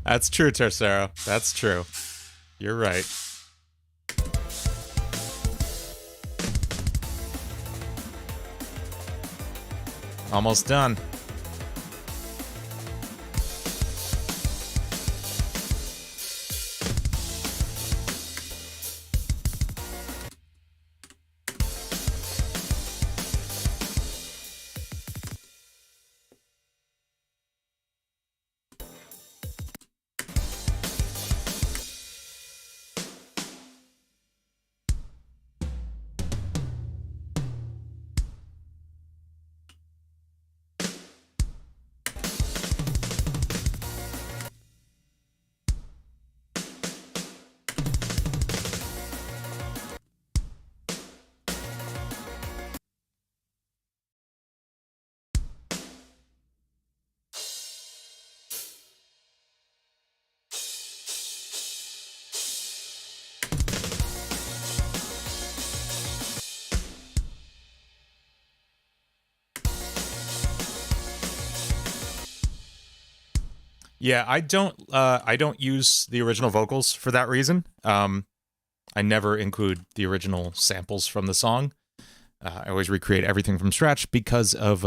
That's true, Tercero. That's true. You're right. Almost done. Yeah, I don't use the original vocals for that reason. I never include the original samples from the song. I always recreate everything from scratch because of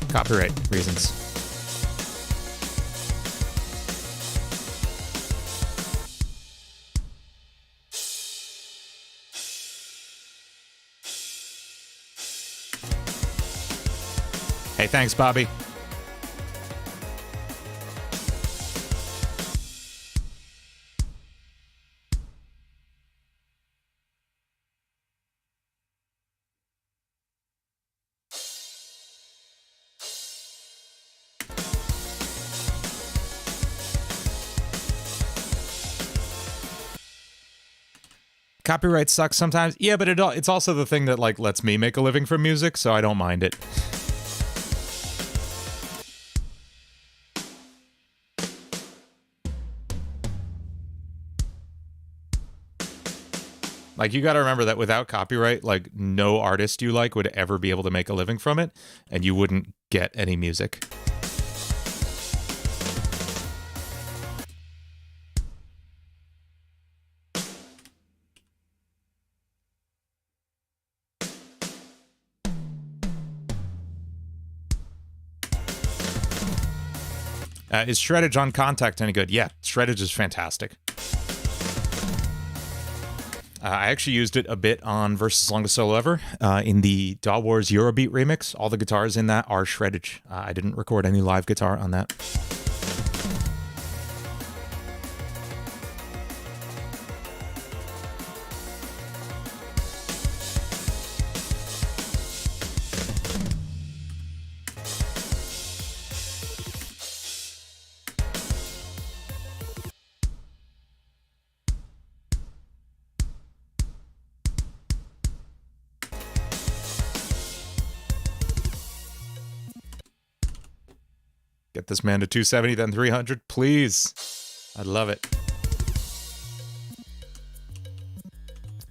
copyright reasons. Hey, thanks, Bobby. Copyright sucks sometimes. Yeah, but it's also the thing that like lets me make a living from music, so I don't mind it. Like, you got to remember that without copyright, like, no artist you like would ever be able to make a living from it, and you wouldn't get any music. Is shreddage on Contact any good? Yeah, shreddage is fantastic. I actually used it a bit on Versus Longest Solo Ever in the Daw Wars Eurobeat remix. All the guitars in that are shreddage. I didn't record any live guitar on that. Get this man to 270, then 300, please. I'd love it.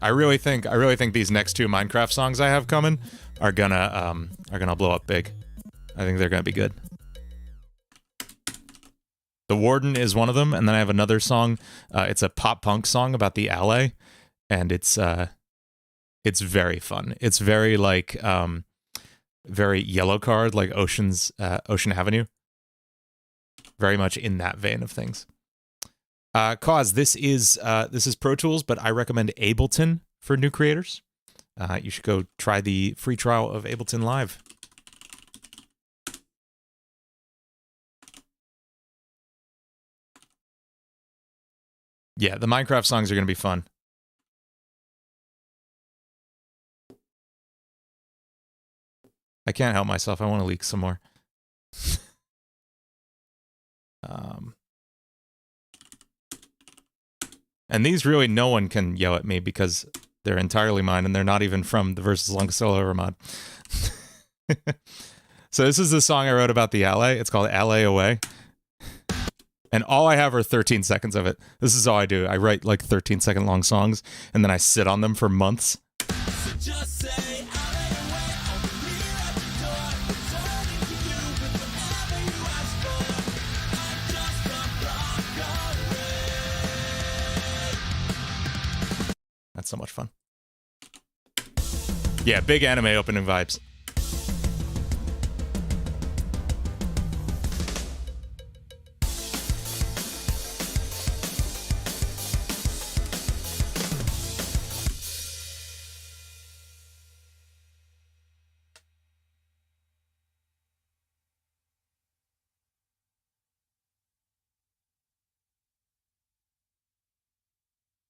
I really think these next two Minecraft songs I have coming are gonna blow up big. I think they're gonna be good. The Warden is one of them, and then I have another song. It's a pop punk song about the LA, and it's very fun. It's very like very Yellow Card, like Ocean Avenue. Very much in that vein of things. Cause this is Pro Tools, but I recommend Ableton for new creators. You should go try the free trial of Ableton Live. Yeah, the Minecraft songs are going to be fun. I can't help myself. I want to leak some more. And these really no one can yell at me because they're entirely mine and they're not even from the Versus Longest Solo Ever mod. So this is the song I wrote about the LA. It's called LA Away. And all I have are 13 seconds of it. This is all I do. I write like 13-second long songs and then I sit on them for months. Just say LA away, I'll be here at the door, returning to you with whatever you ask for. I'm just a Broadway. That's so much fun. Yeah, big anime opening vibes.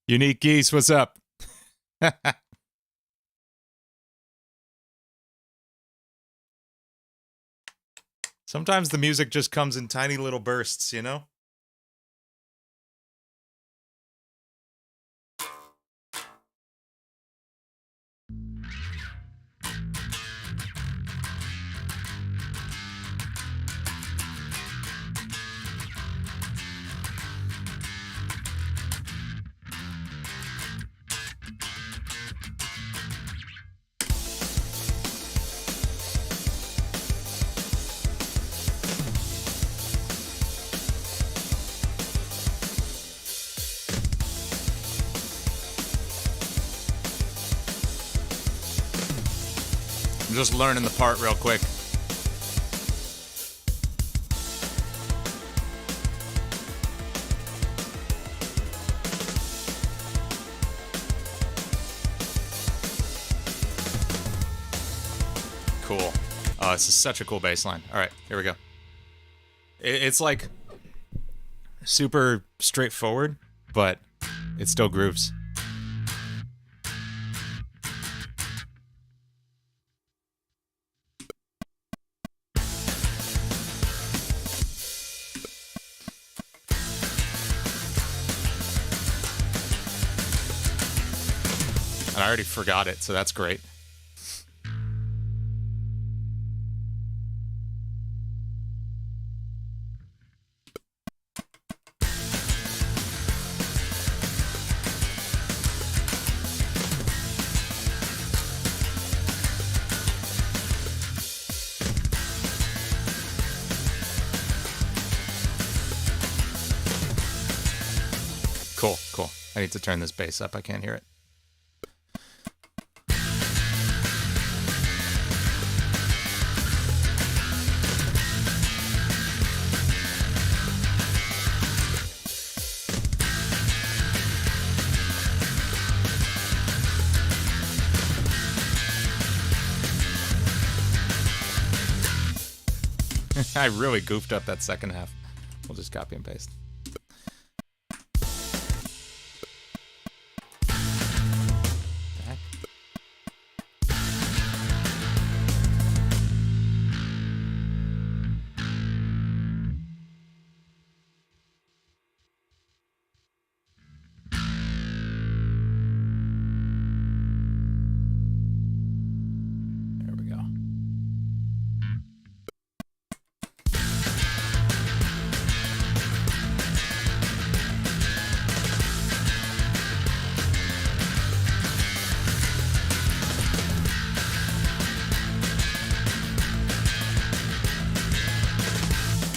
Unique Geese, what's up? Sometimes the music just comes in tiny little bursts, you know? I'm just learning the part real quick. Cool. Oh, this is such a cool bass line. All right, here we go. It's like super straightforward, but it still grooves. I already forgot it, so that's great. Cool, cool. I need to turn this bass up. I can't hear it. I really goofed up that second half. We'll just copy and paste. Back. There we go.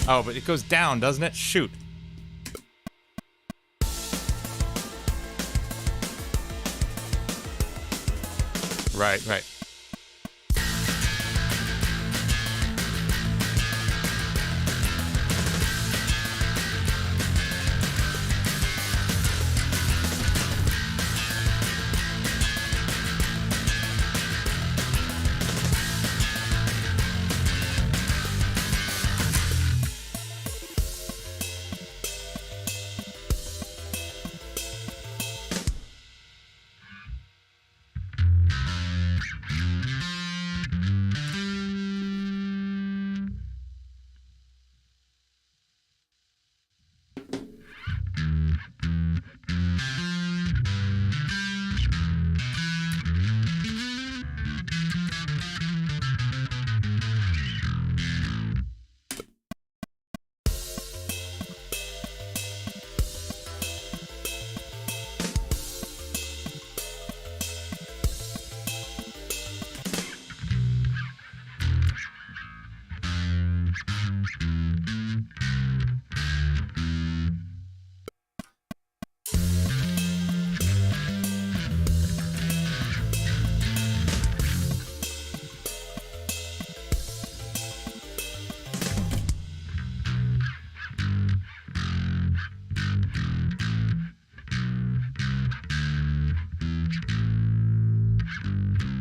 Oh, but it goes down, doesn't it? Shoot. Right, right.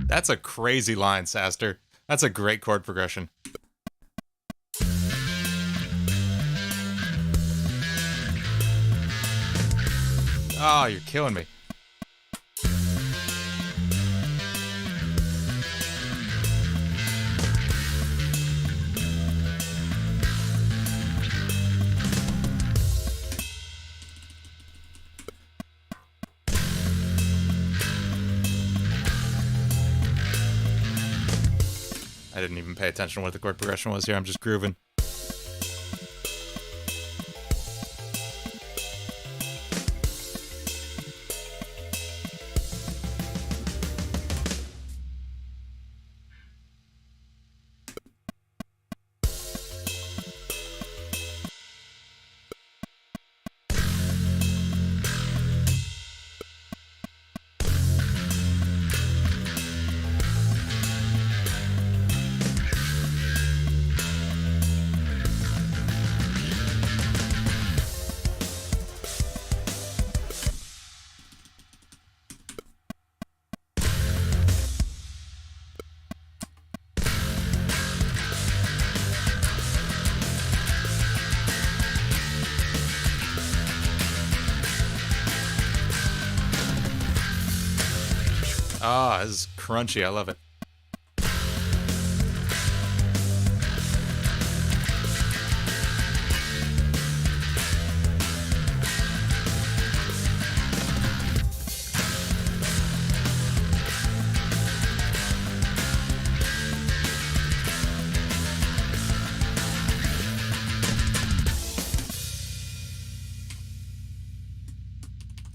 That's a crazy line, Saster. That's a great chord progression. Oh, you're killing me. I didn't even pay attention to what the chord progression was here. I'm just grooving. Ah, this is crunchy. I love it.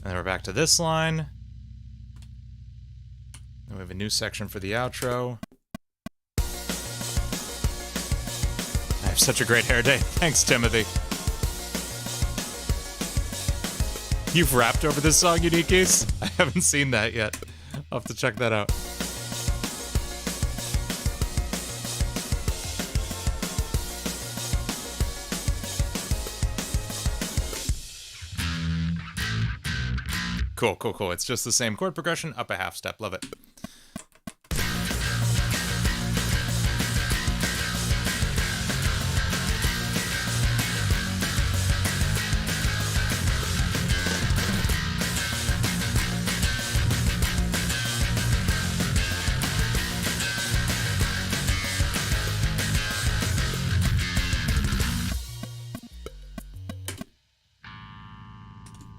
And then we're back to this line. And we have a new section for the outro. I have such a great hair day. Thanks, Timothy. You've rapped over this song, Uniqueys? I haven't seen that yet. I'll have to check that out. Cool, cool, cool. It's just the same chord progression, up a half step. Love it.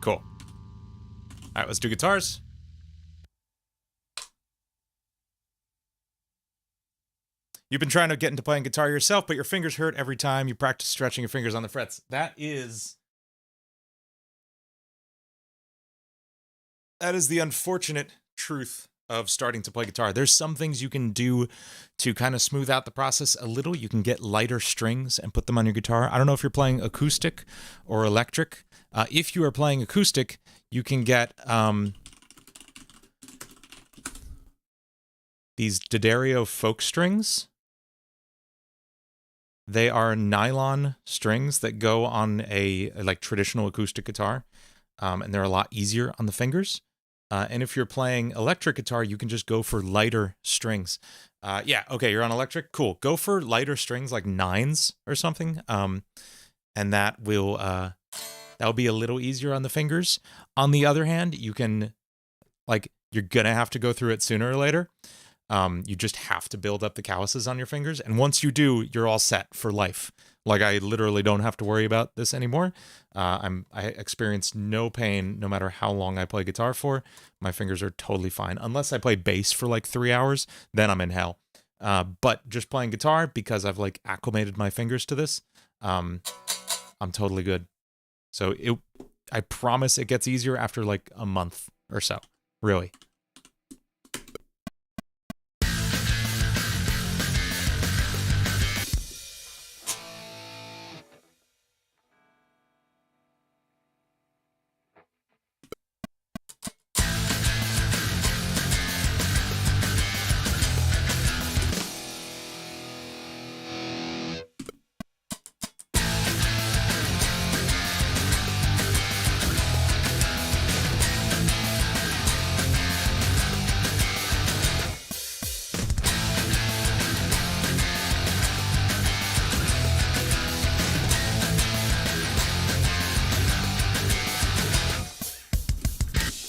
Cool. All right, let's do guitars. You've been trying to get into playing guitar yourself, but your fingers hurt every time you practice stretching your fingers on the frets. That is the unfortunate truth of starting to play guitar. There's some things you can do to kind of smooth out the process a little. You can get lighter strings and put them on your guitar. I don't know if you're playing acoustic or electric. If you are playing acoustic, you can get these D'Addario folk strings. They are nylon strings that go on a like traditional acoustic guitar, and they're a lot easier on the fingers. And if you're playing electric guitar, you can just go for lighter strings. Yeah, okay, you're on electric? Cool. Go for lighter strings like 9s or something, and that will be a little easier on the fingers. On the other hand, you can, like, you're gonna have to go through it sooner or later. You just have to build up the calluses on your fingers, and once you do, you're all set for life. Like, I literally don't have to worry about this anymore. I experience no pain no matter how long I play guitar for. My fingers are totally fine. Unless I play bass for like 3 hours, then I'm in hell. But just playing guitar, because I've like acclimated my fingers to this, I'm totally good. So I promise it gets easier after like a month or so. Really.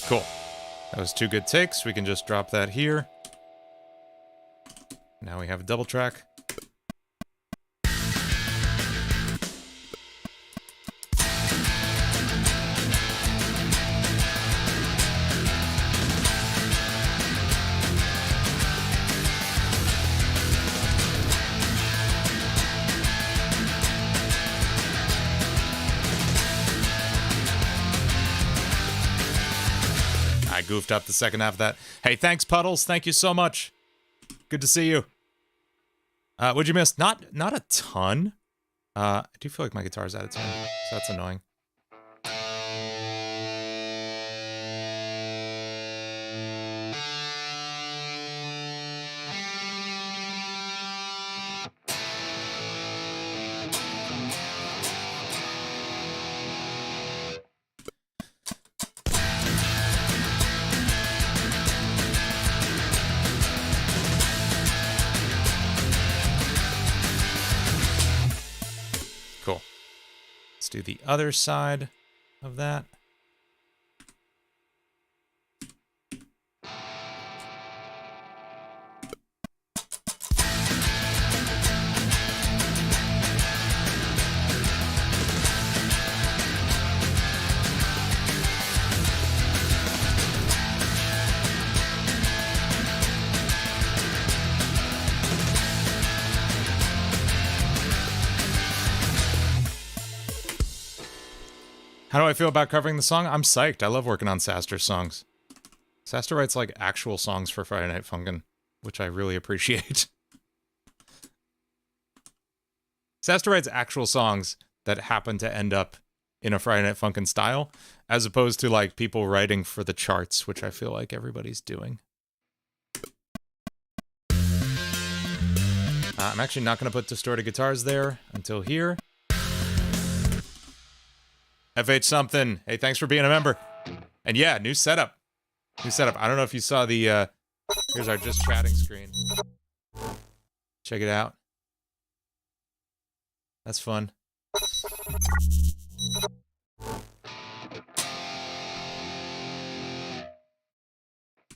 Cool. That was 2 good takes. We can just drop that here. Now we have a double track. I goofed up the second half of that. Hey, thanks, Puddles. Thank you so much. Good to see you. What'd you miss? Not a ton. I do feel like my guitar's out of tune, so that's annoying. Cool. Let's do the other side of that. How do I feel about covering the song? I'm psyched. I love working on Saster songs. Saster writes like actual songs for Friday Night Funkin', which I really appreciate. Saster writes actual songs that happen to end up in a Friday Night Funkin' style, as opposed to like people writing for the charts, which I feel like everybody's doing. I'm actually not going to put distorted guitars there until here. FH something. Hey, thanks for being a member. And yeah, new setup. New setup. I don't know if you saw the, here's our just chatting screen. Check it out. That's fun.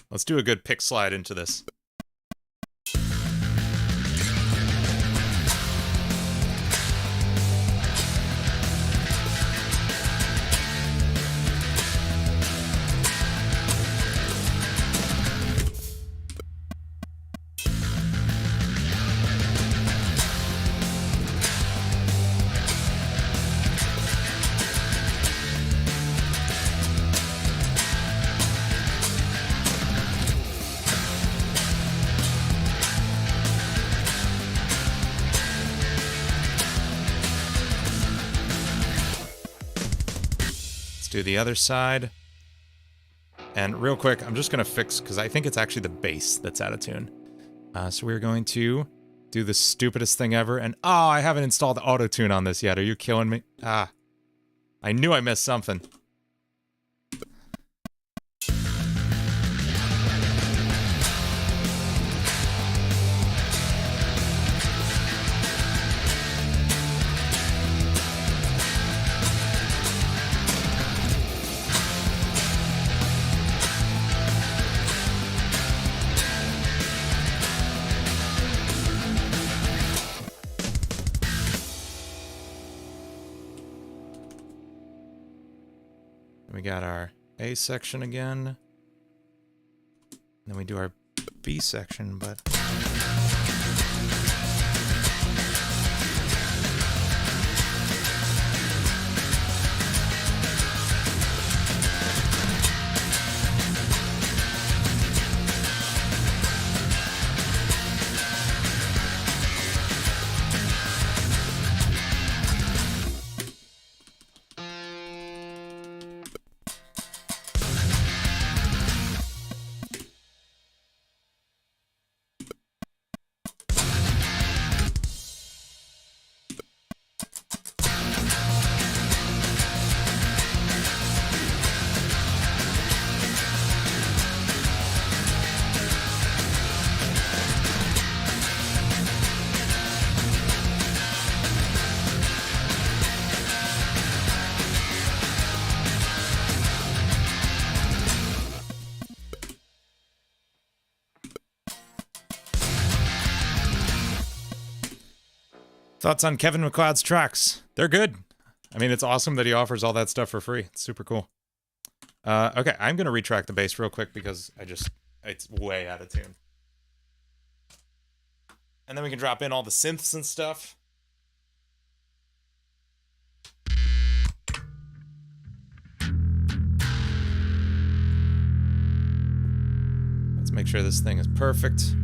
Let's do a good pick slide into this. Do the other side. And real quick, I'm just going to fix, because I think it's actually the bass that's out of tune. So we're going to do the stupidest thing ever. And oh, I haven't installed auto-tune on this yet. Are you killing me? Ah, I knew I missed something. We got our A section again. And then we do our B section, but... Thoughts on Kevin MacLeod's tracks? They're good. I mean, it's awesome that he offers all that stuff for free. It's super cool. Okay, I'm going to retrack the bass real quick because it's way out of tune. And then we can drop in all the synths and stuff. Let's make sure this thing is perfect.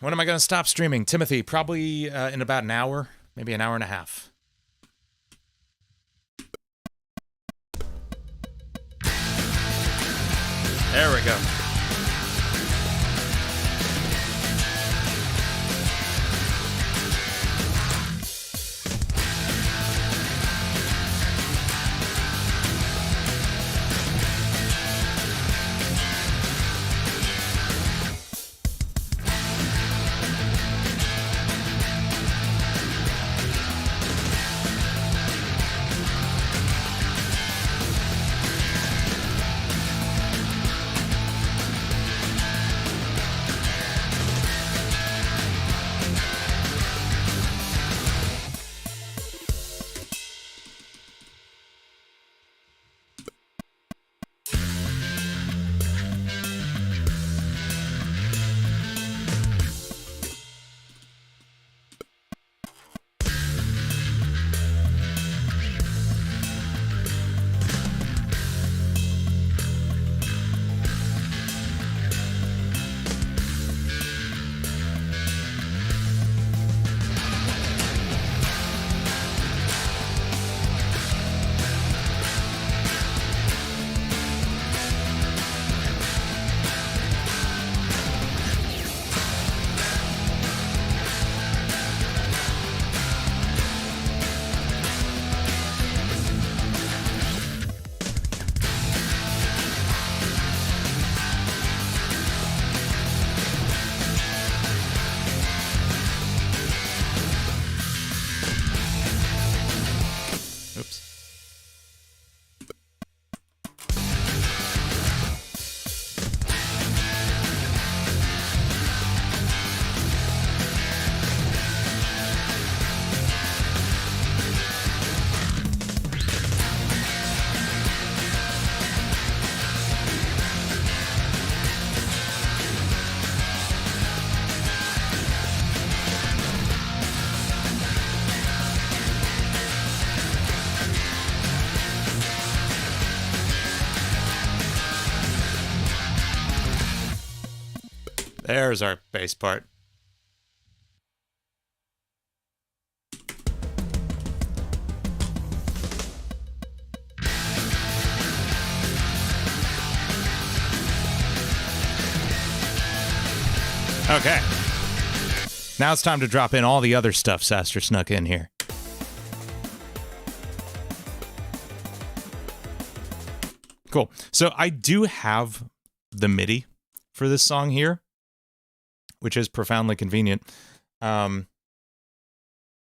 When am I going to stop streaming? Timothy, probably in about an hour, maybe an hour and a half. There we go. There's our bass part. Okay. Now it's time to drop in all the other stuff Saster snuck in here. Cool. So I do have the MIDI for this song here, which is profoundly convenient. I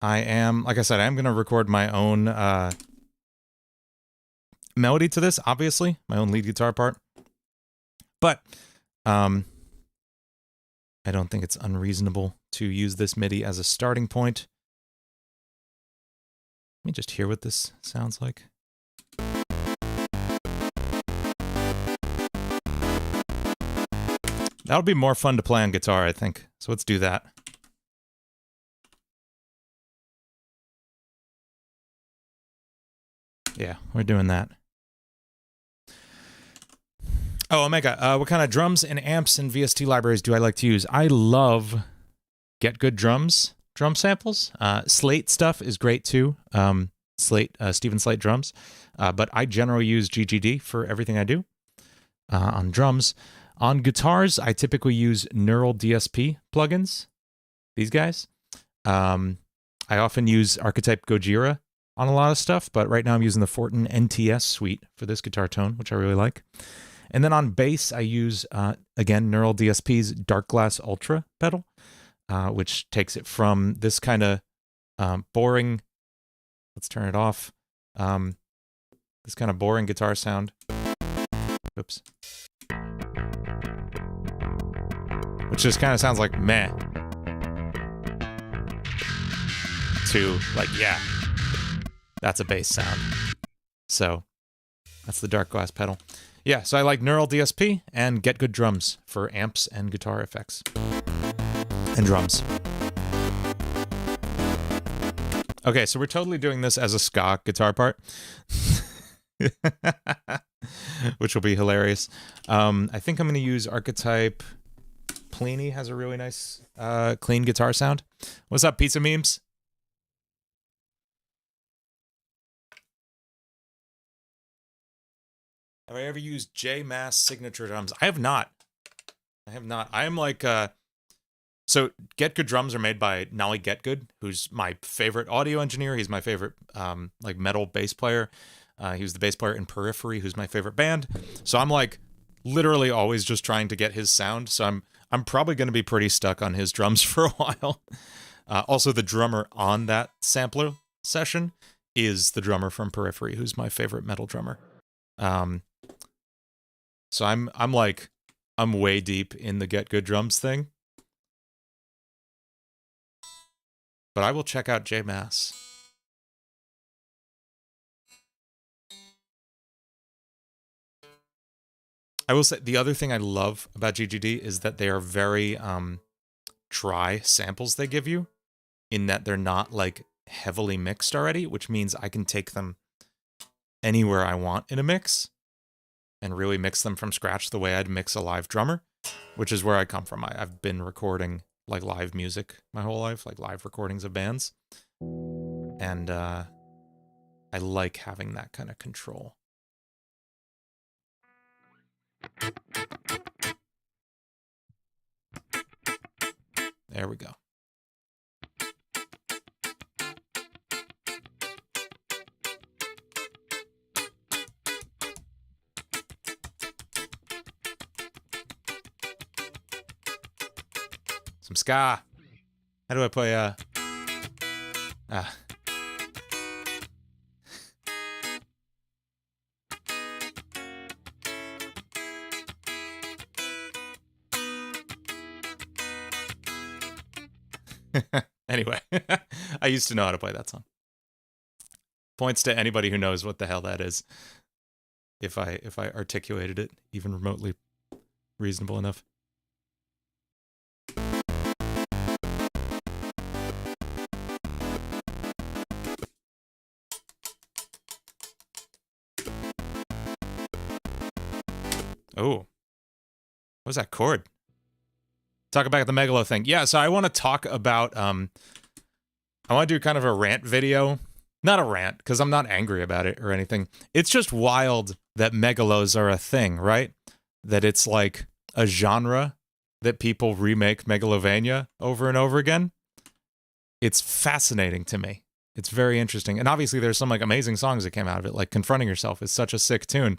am, like I said, I'm going to record my own melody to this, obviously, my own lead guitar part. But I don't think it's unreasonable to use this MIDI as a starting point. Let me just hear what this sounds like. That'll be more fun to play on guitar, I think. So let's do that. Yeah, we're doing that. Oh, Omega, what kind of drums and amps and VST libraries do I like to use? I love Get Good Drums drum samples. Slate stuff is great too. Stephen Slate drums. But I generally use GGD for everything I do on drums. On guitars, I typically use Neural DSP plugins. These guys. I often use Archetype Gojira on a lot of stuff, but right now I'm using the Fortin NTS suite for this guitar tone, which I really like. And then on bass, I use, again, Neural DSP's Dark Glass Ultra pedal, which takes it from this kind of boring, let's turn it off, this kind of boring guitar sound, oops, which just kind of sounds like meh, to like, yeah, that's a bass sound. So that's the Dark Glass pedal. Yeah, so I like Neural DSP and Get Good Drums for amps and guitar effects. And drums. Okay, so we're totally doing this as a ska guitar part. Which will be hilarious. I think I'm going to use Archetype. Pliny has a really nice, clean guitar sound. What's up, Pizza Memes? Have I ever used J-Mass signature drums? I have not. I have not. I am like, so Get Good Drums are made by Nolly Get Good, who's my favorite audio engineer. He's my favorite, like metal bass player. He was the bass player in Periphery, who's my favorite band. So I'm like literally always just trying to get his sound. So I'm probably going to be pretty stuck on his drums for a while. Also, the drummer on that sampler session is the drummer from Periphery, who's my favorite metal drummer. So I'm way deep in the Get Good Drums thing. But I will check out J-Mass. I will say the other thing I love about GGD is that they are very dry samples they give you, in that they're not like heavily mixed already, which means I can take them anywhere I want in a mix and really mix them from scratch the way I'd mix a live drummer, which is where I come from. I've been recording like live music my whole life, like live recordings of bands. And I like having that kind of control. There we go. Some ska. How do I play Anyway, I used to know how to play that song. Points to anybody who knows what the hell that is. If I articulated it even remotely reasonable enough. Oh. What was that chord? Talk about the Megalo thing. Yeah, so I want to talk about, I want to do kind of a rant video. Not a rant, because I'm not angry about it or anything. It's just wild that Megalos are a thing, right? That it's like a genre that people remake Megalovania over and over again. It's fascinating to me. It's very interesting. And obviously there's some like amazing songs that came out of it, like Confronting Yourself is such a sick tune.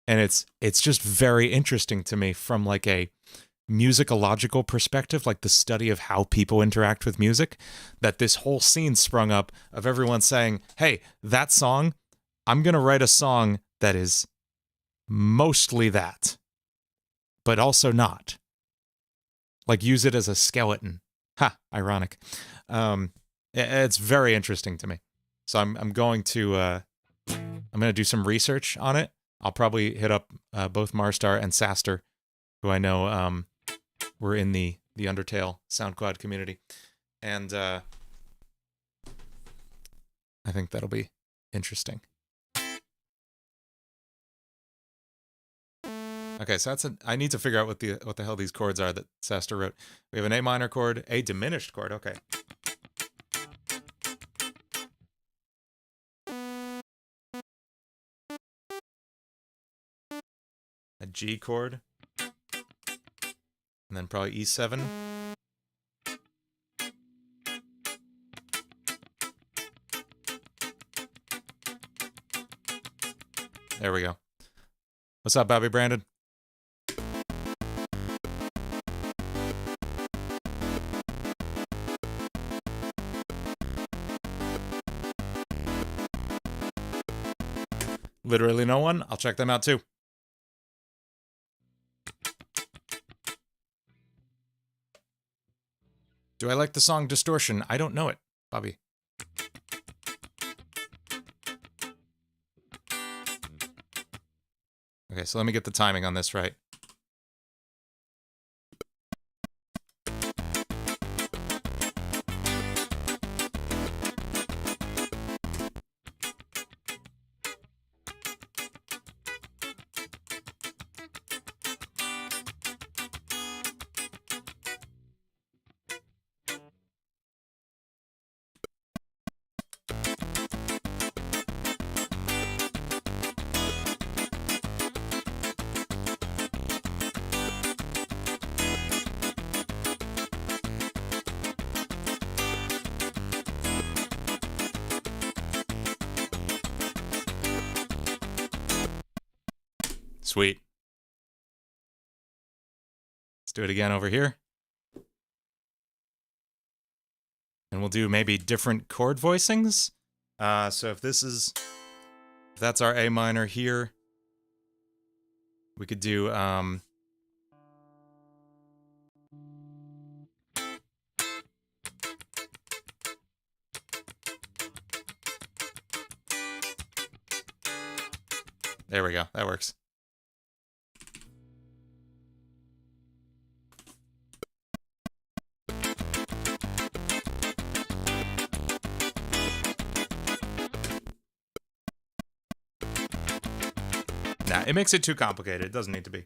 And it's just very interesting to me from like a musicological perspective, like the study of how people interact with music, that this whole scene sprung up of everyone saying, hey, that song, I'm going to write a song that is mostly that, but also not. Like use it as a skeleton. Ha, ironic. It's very interesting to me. So I'm going to do some research on it. I'll probably hit up both Marstar and Saster, who I know were in the Undertale SoundCloud community. And I think that'll be interesting. Okay, so I need to figure out what the hell these chords are that Saster wrote. We have an A minor chord, a diminished chord, okay. A G chord. And then probably E7. There we go. What's up, Bobby Brandon? Literally no one? I'll check them out too. Do I like the song Distortion? I don't know it, Bobby. Okay, so let me get the timing on this right. Sweet. Let's do it again over here. And we'll do maybe different chord voicings. So if that's our A minor here, we could do, there we go, that works. Nah, it makes it too complicated. It doesn't need to be.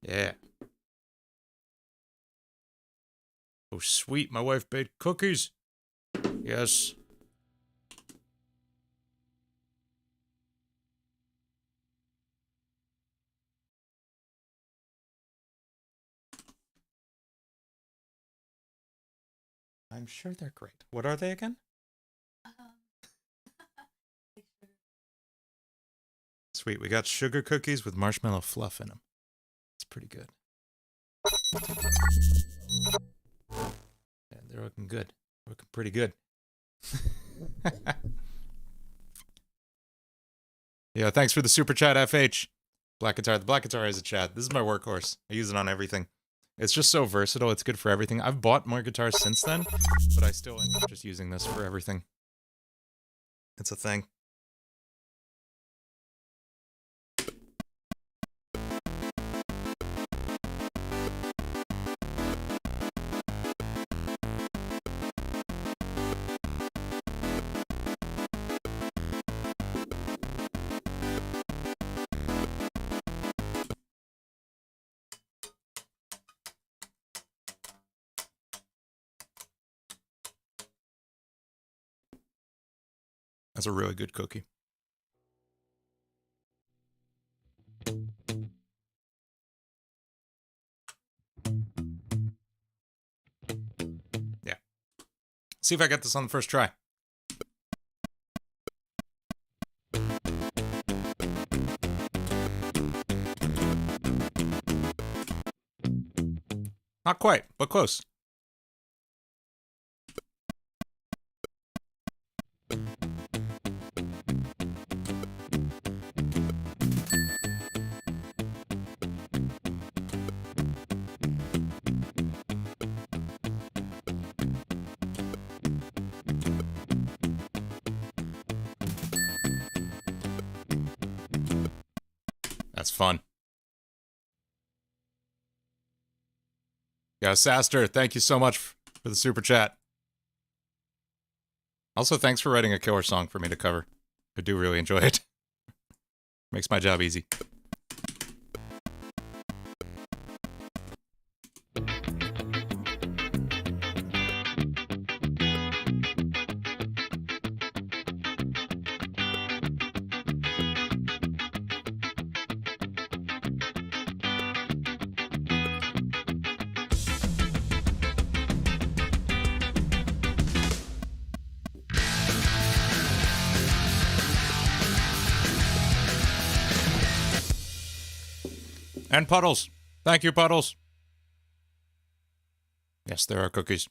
Yeah. Oh, sweet. My wife baked cookies. Yes. I'm sure they're great. What are they again? Sweet. We got sugar cookies with marshmallow fluff in them. It's pretty good. Yeah, they're looking good. Looking pretty good. Yeah, thanks for the super chat, FH. Black Guitar. The Black Guitar is a chat. This is my workhorse. I use it on everything. It's just so versatile. It's good for everything. I've bought more guitars since then, but I still end up just using this for everything. It's a thing. That's a really good cookie. Yeah. See if I get this on the first try. Not quite, but close. That's fun. Yeah, Saster, thank you so much for the super chat. Also, thanks for writing a killer song for me to cover. I do really enjoy it. Makes my job easy. And Puddles. Thank you, Puddles. Yes, there are cookies.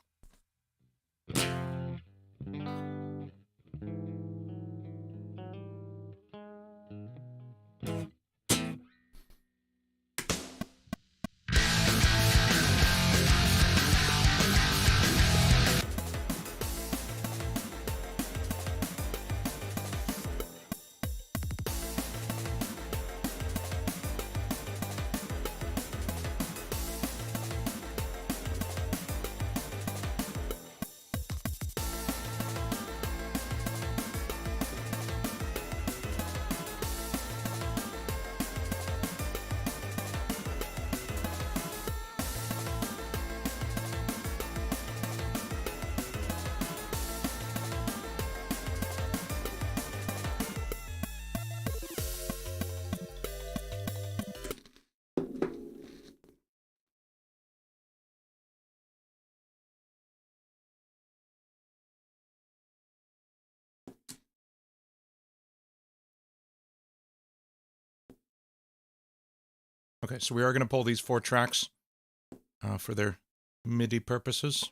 Okay, so we are going to pull these 4 tracks for their MIDI purposes.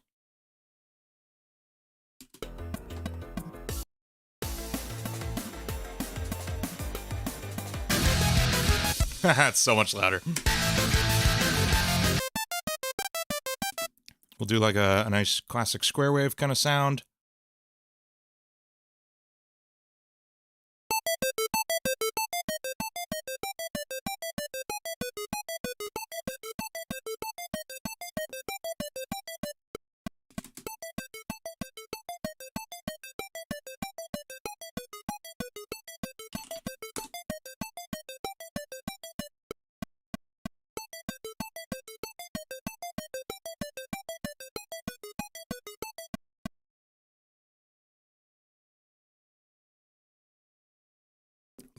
It's so much louder. We'll do like a nice classic square wave kind of sound.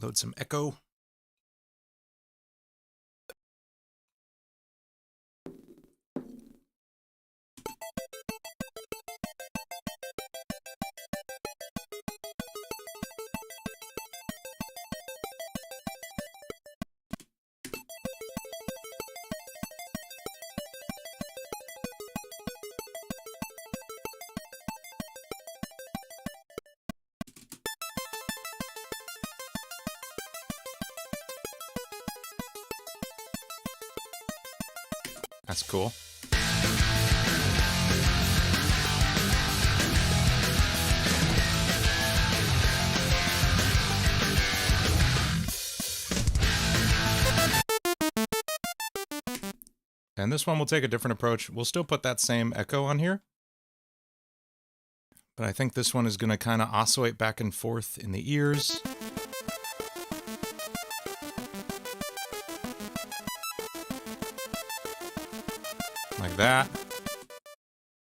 Load some echo. That's cool. And this one will take a different approach. We'll still put that same echo on here. But I think this one is going to kind of oscillate back and forth in the ears. Like that.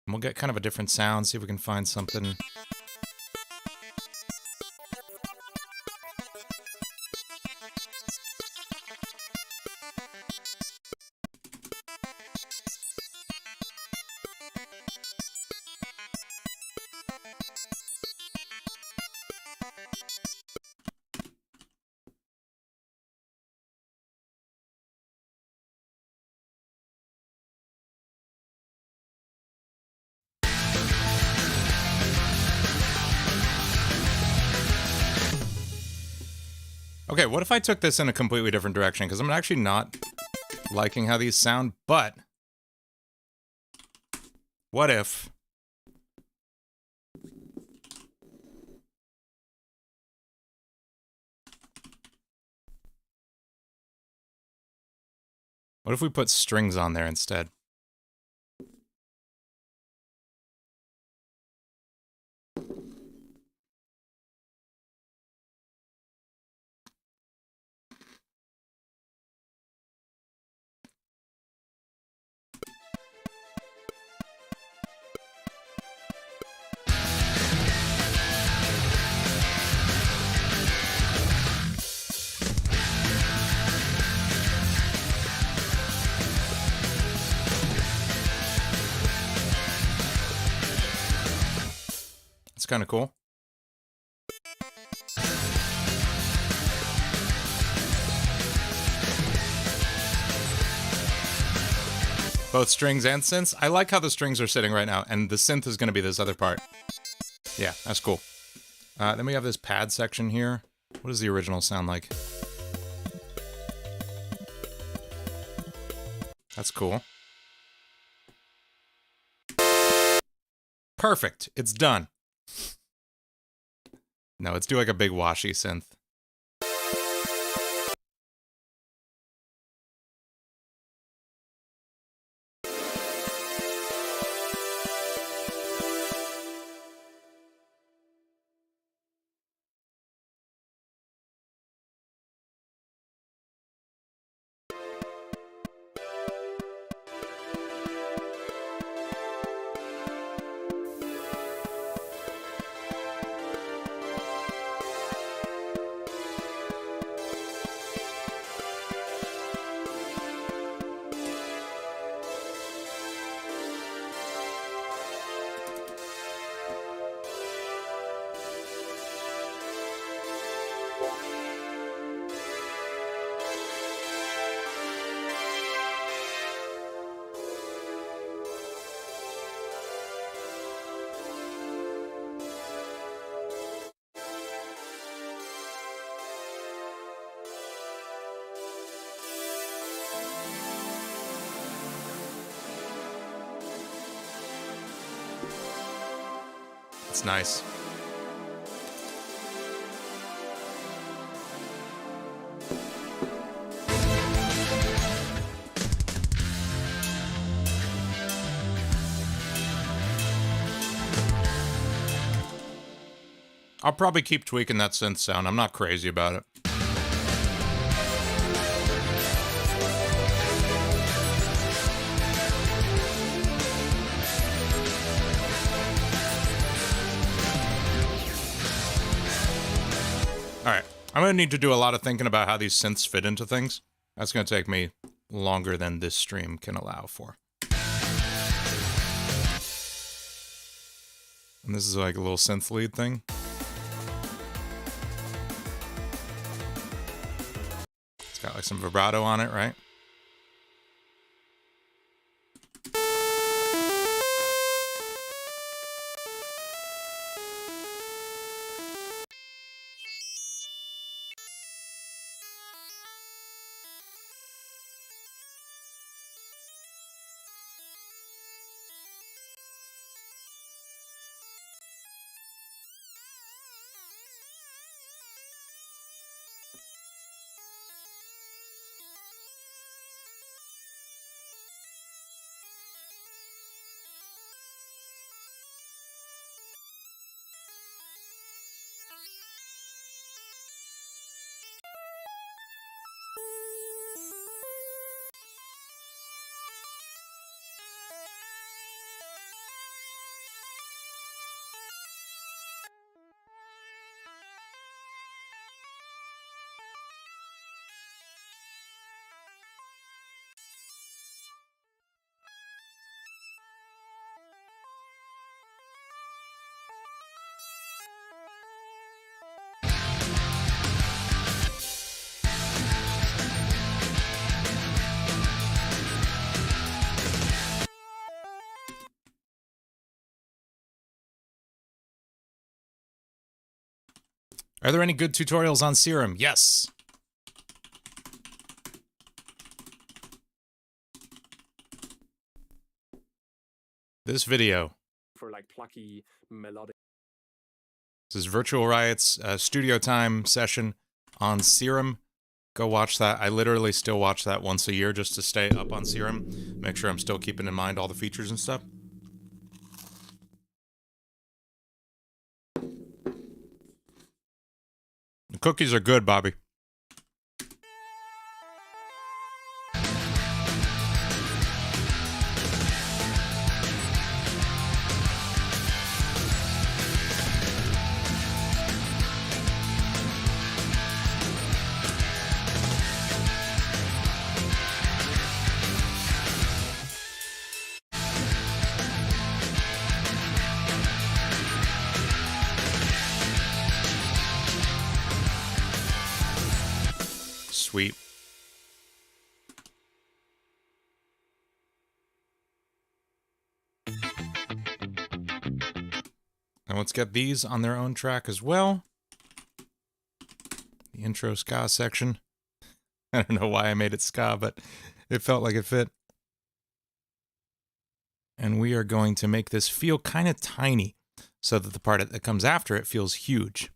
And we'll get kind of a different sound, see if we can find something. Okay, what if I took this in a completely different direction? Because I'm actually not liking how these sound, but what if we put strings on there instead? It's kind of cool. Both strings and synths. I like how the strings are sitting right now, and the synth is going to be this other part. Yeah, that's cool. Then we have this pad section here. What does the original sound like? That's cool. Perfect. It's done. No, let's do like a big washy synth. It's nice. I'll probably keep tweaking that synth sound. I'm not crazy about it. Alright, I'm going to need to do a lot of thinking about how these synths fit into things. That's going to take me longer than this stream can allow for. And this is like a little synth lead thing. It's got like some vibrato on it, right? Are there any good tutorials on Serum? Yes. this video. For like plucky melodic. This is Virtual Riot's studio time session on Serum. Go watch that. I literally still watch that once a year just to stay up on Serum. Make sure I'm still keeping in mind all the features and stuff. The cookies are good, Bobby. Sweet. Now let's get these on their own track as well. The intro ska section. I don't know why I made it ska, but it felt like it fit. And we are going to make this feel kind of tiny so that the part that comes after it feels huge.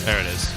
There it is.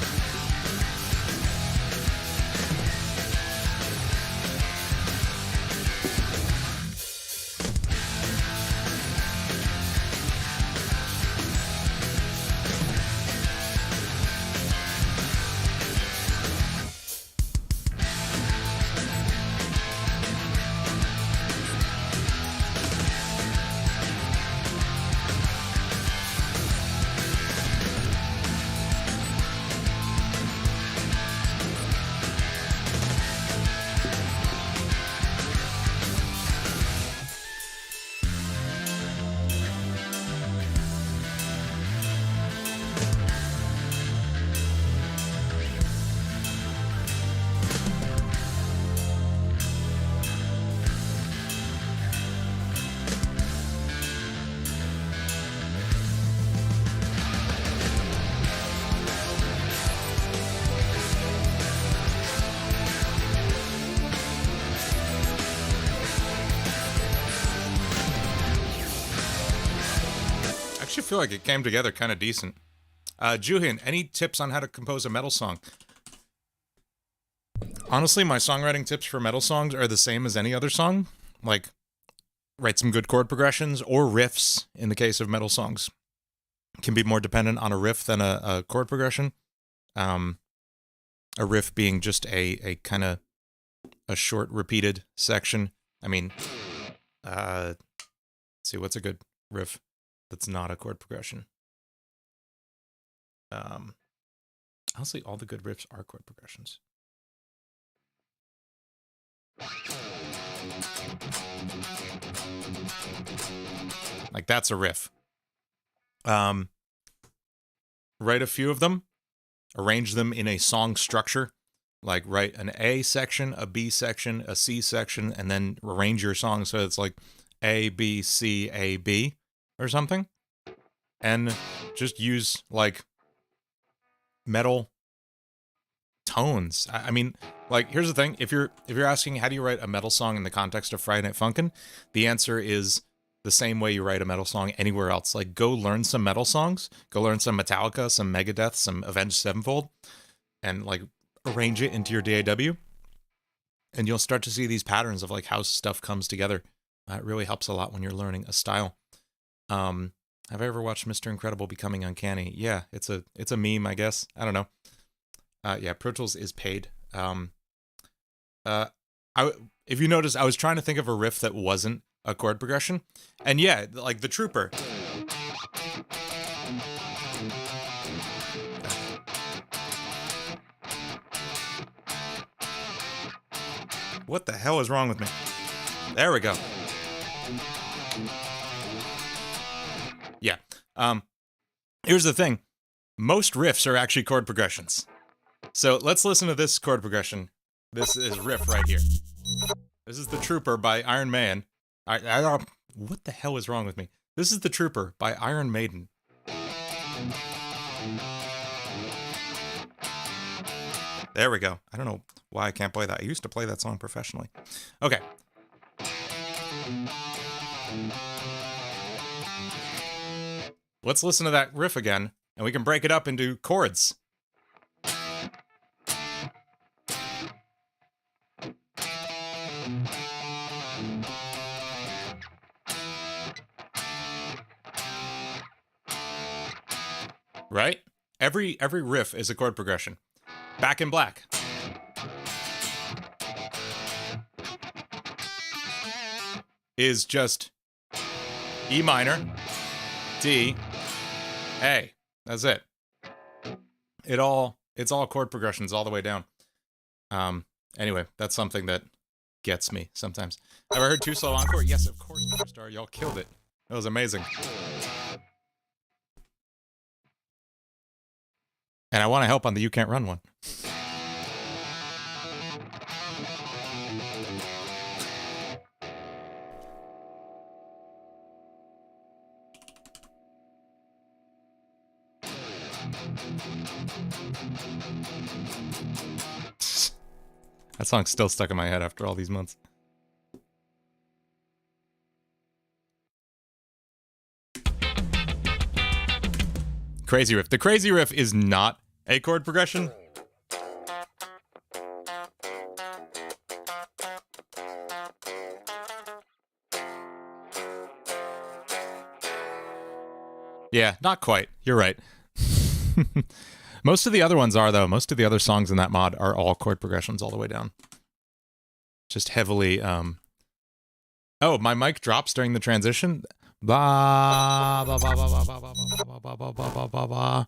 I actually feel like it came together kind of decent. Julian, any tips on how to compose a metal song? Honestly, my songwriting tips for metal songs are the same as any other song. Like, write some good chord progressions or riffs in the case of metal songs. Can be more dependent on a riff than a chord progression. A riff being just a kind of a short repeated section. I mean, let's see, what's a good riff that's not a chord progression? Honestly, all the good riffs are chord progressions. Like, that's a riff. Write a few of them, arrange them in a song structure, like write an A section, a B section, a C section, and then arrange your song so it's like A, B, C, A, B, or something. And just use, like, metal tones. I mean, like, here's the thing. If you're asking how do you write a metal song in the context of Friday Night Funkin', the answer is the same way you write a metal song anywhere else. Like, go learn some metal songs. Go learn some Metallica, some Megadeth, some Avenged Sevenfold, and, like, arrange it into your DAW. And you'll start to see these patterns of, like, how stuff comes together. It really helps a lot when you're learning a style. Have I ever watched Mr. Incredible Becoming Uncanny? Yeah, it's a meme, I guess. I don't know. Yeah, Pro Tools is paid. If you notice, I was trying to think of a riff that wasn't a chord progression. And yeah, like the Trooper. What the hell is wrong with me? There we go. Here's the thing. Most riffs are actually chord progressions. So let's listen to this chord progression. This is riff right here. This is The Trooper by Iron Man. What the hell is wrong with me? This is The Trooper by Iron Maiden. There we go. I don't know why I can't play that. I used to play that song professionally. Okay. Let's listen to that riff again, and we can break it up into chords. Right? Every riff is a chord progression. Back in Black. Is just E minor, D, A. That's it. It's all chord progressions all the way down. Anyway, that's something that gets me sometimes. Ever heard Too Slow Encore? Yes, of course, Star. Y'all killed it. That was amazing. And I want to help on the You Can't Run one. That song's still stuck in my head after all these months. Crazy Riff. The Crazy Riff is not a chord progression. Yeah, not quite. You're right. Most of the other ones are, though. Most of the other songs in that mod are all chord progressions all the way down. Just heavily, Oh, my mic drops during the transition? Blah, blah, blah, blah, blah, blah, blah, blah, blah, blah, blah, blah, blah, blah.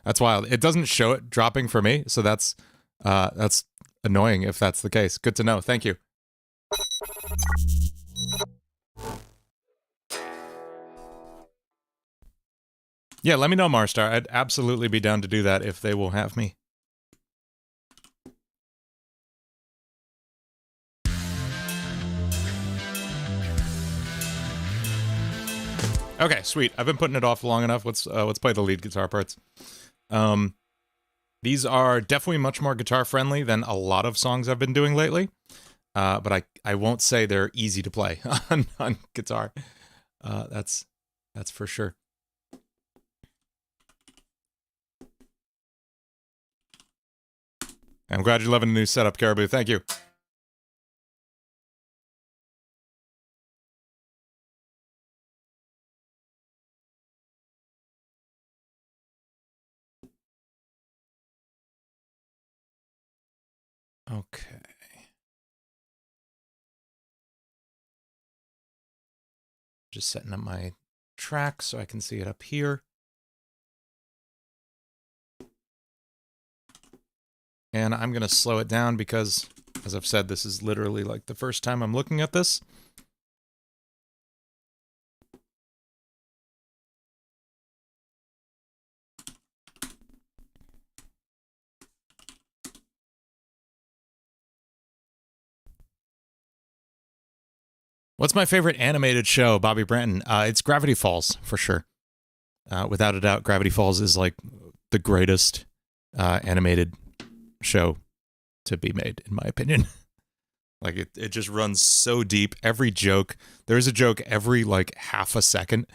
That's wild. It doesn't show it dropping for me, so that's annoying if that's the case. Good to know. Thank you. Yeah, let me know, Marstar. I'd absolutely be down to do that if they will have me. Okay, sweet. I've been putting it off long enough. Let's play the lead guitar parts. These are definitely much more guitar friendly than a lot of songs I've been doing lately. But I won't say they're easy to play on guitar. That's for sure. I'm glad you're loving the new setup, Caribou. Thank you. Okay. Just setting up my track so I can see it up here. And I'm going to slow it down because, as I've said, this is literally like the first time I'm looking at this. What's my favorite animated show, Bobby Branton? It's Gravity Falls, for sure. Without a doubt, Gravity Falls is like the greatest animated show to be made, in my opinion. Like it just runs so deep. Every joke, there's a joke every like half a second,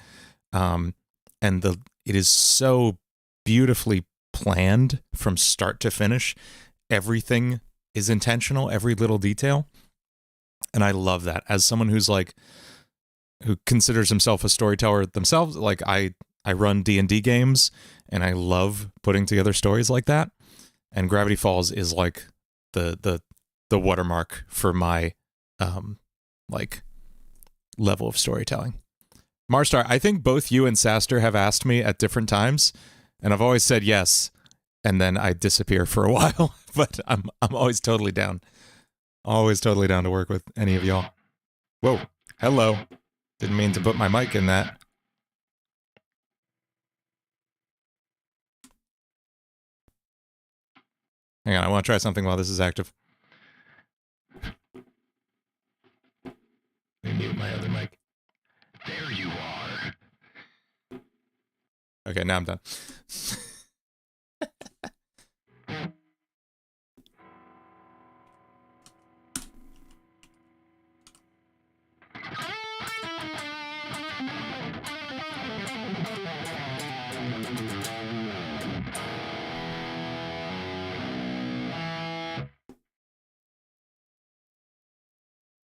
and it is so beautifully planned from start to finish. Everything is intentional, every little detail, and I love that. As someone who considers himself a storyteller themselves, like I run D&D games, and I love putting together stories like that. And Gravity Falls is like the watermark for my like level of storytelling. Marstar, I think both you and Saster have asked me at different times, and I've always said yes, and then I disappear for a while. But I'm always totally down. Always totally down to work with any of y'all. Whoa, hello. Didn't mean to put my mic in that. Hang on, I want to try something while this is active. Let me mute my other mic. There you are. Okay, now I'm done.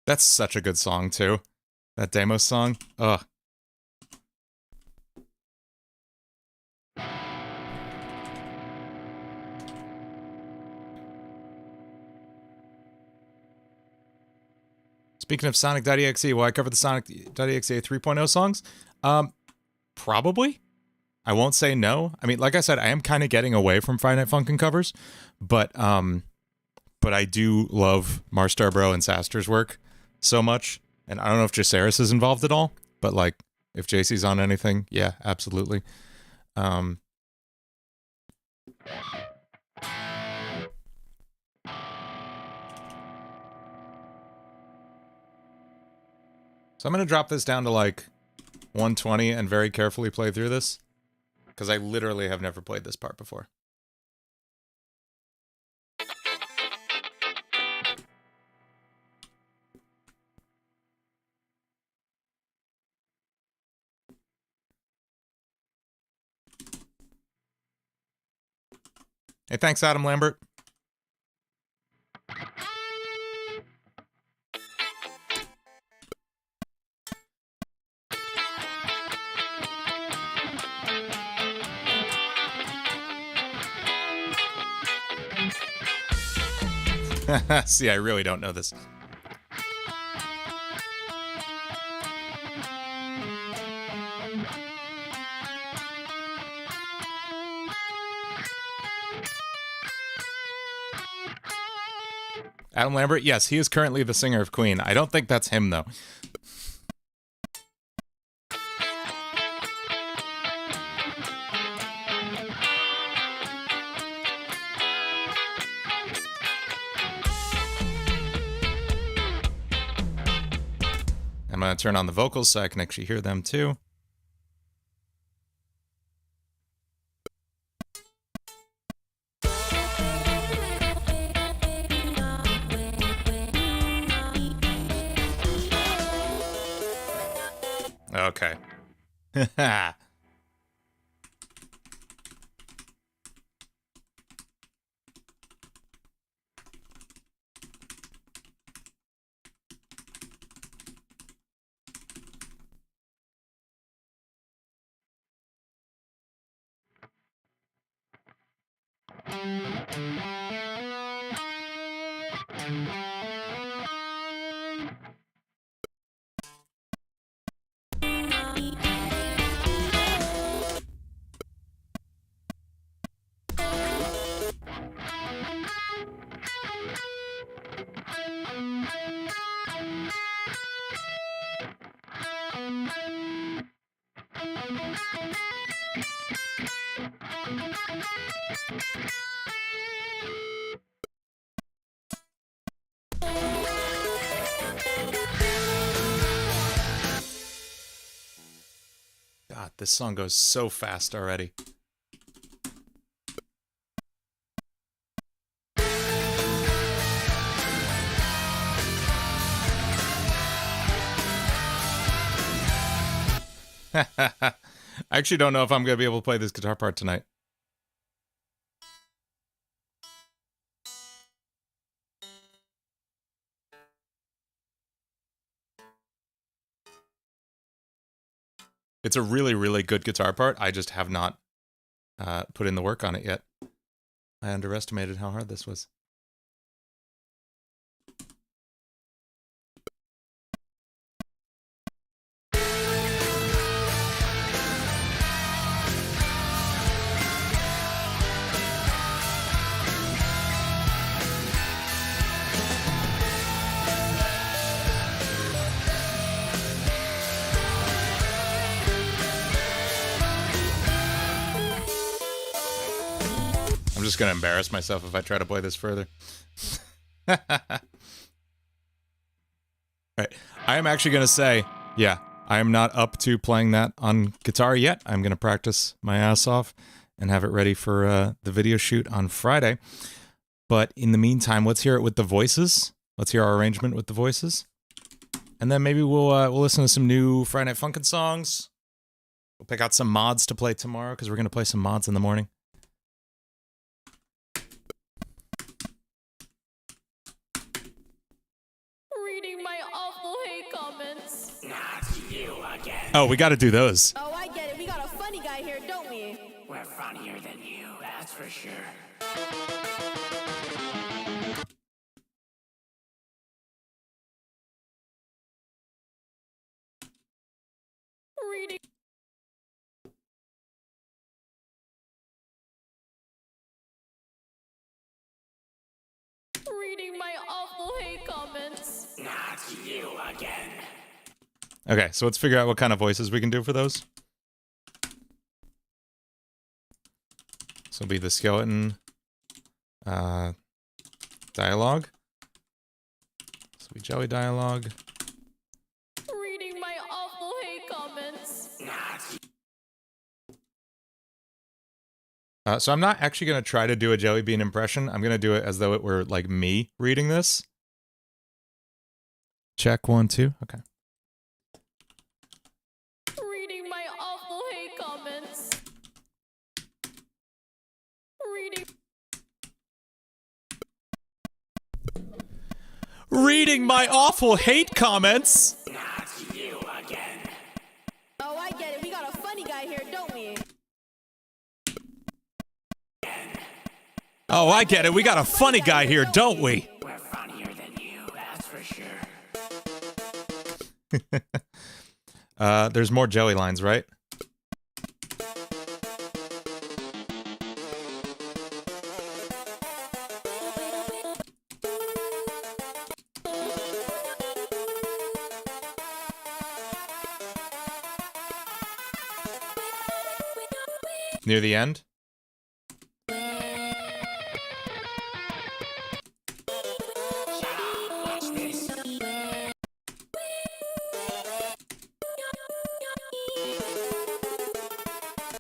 That's such a good song, too. That Demos song. Ugh. Speaking of Sonic.exe, will I cover the Sonic.exe 3.0 songs? Probably. I won't say no. I mean, like I said, I am kind of getting away from Friday Night Funkin' covers, but I do love Marstar Bro and Saster's work so much, and I don't know if Jaceris is involved at all, but like if JC's on anything, yeah, absolutely. So I'm gonna drop this down to like 120 and very carefully play through this, because I literally have never played this part before. Hey, thanks, Adam Lambert. See, I really don't know this. Adam Lambert, yes, he is currently the singer of Queen. I don't think that's him, though. I'm going to turn on the vocals so I can actually hear them, too. Okay. God, this song goes so fast already. I actually don't know if I'm going to be able to play this guitar part tonight. It's a really, really good guitar part. I just have not put in the work on it yet. I underestimated how hard this was. just just gonna embarrass myself if I try to play this further. Right. I am actually gonna say, yeah, I am not up to playing that on guitar yet. I'm gonna practice my ass off and have it ready for the video shoot on Friday. But in the meantime, let's hear it with the voices. Let's hear our arrangement with the voices. And then maybe we'll listen to some new Friday Night Funkin' songs. We'll pick out some mods to play tomorrow, because we're going to play some mods in the morning. Reading my awful hate comments. Not you again. Oh, we got to do those. Oh, I get it. We got a funny guy here, don't we? We're funnier than you, that's for sure. Reading. Reading my awful hate comments. Not you again. Okay, so let's figure out what kind of voices we can do for those. So it'll be the skeleton dialogue. So it'll be Jelly dialogue. Reading my awful hate comments. Not So I'm not actually going to try to do a Jelly Bean impression. I'm going to do it as though it were like me reading this. Check 1, 2. Okay. Reading my awful hate comments. Reading my awful hate comments. not you again. Oh, I get it. We got a funny guy here, don't we? Oh, I get it. We got a funny guy here, don't we? We're funnier than you, that's for sure. There's more Jelly lines, right? Near the end? Watch this.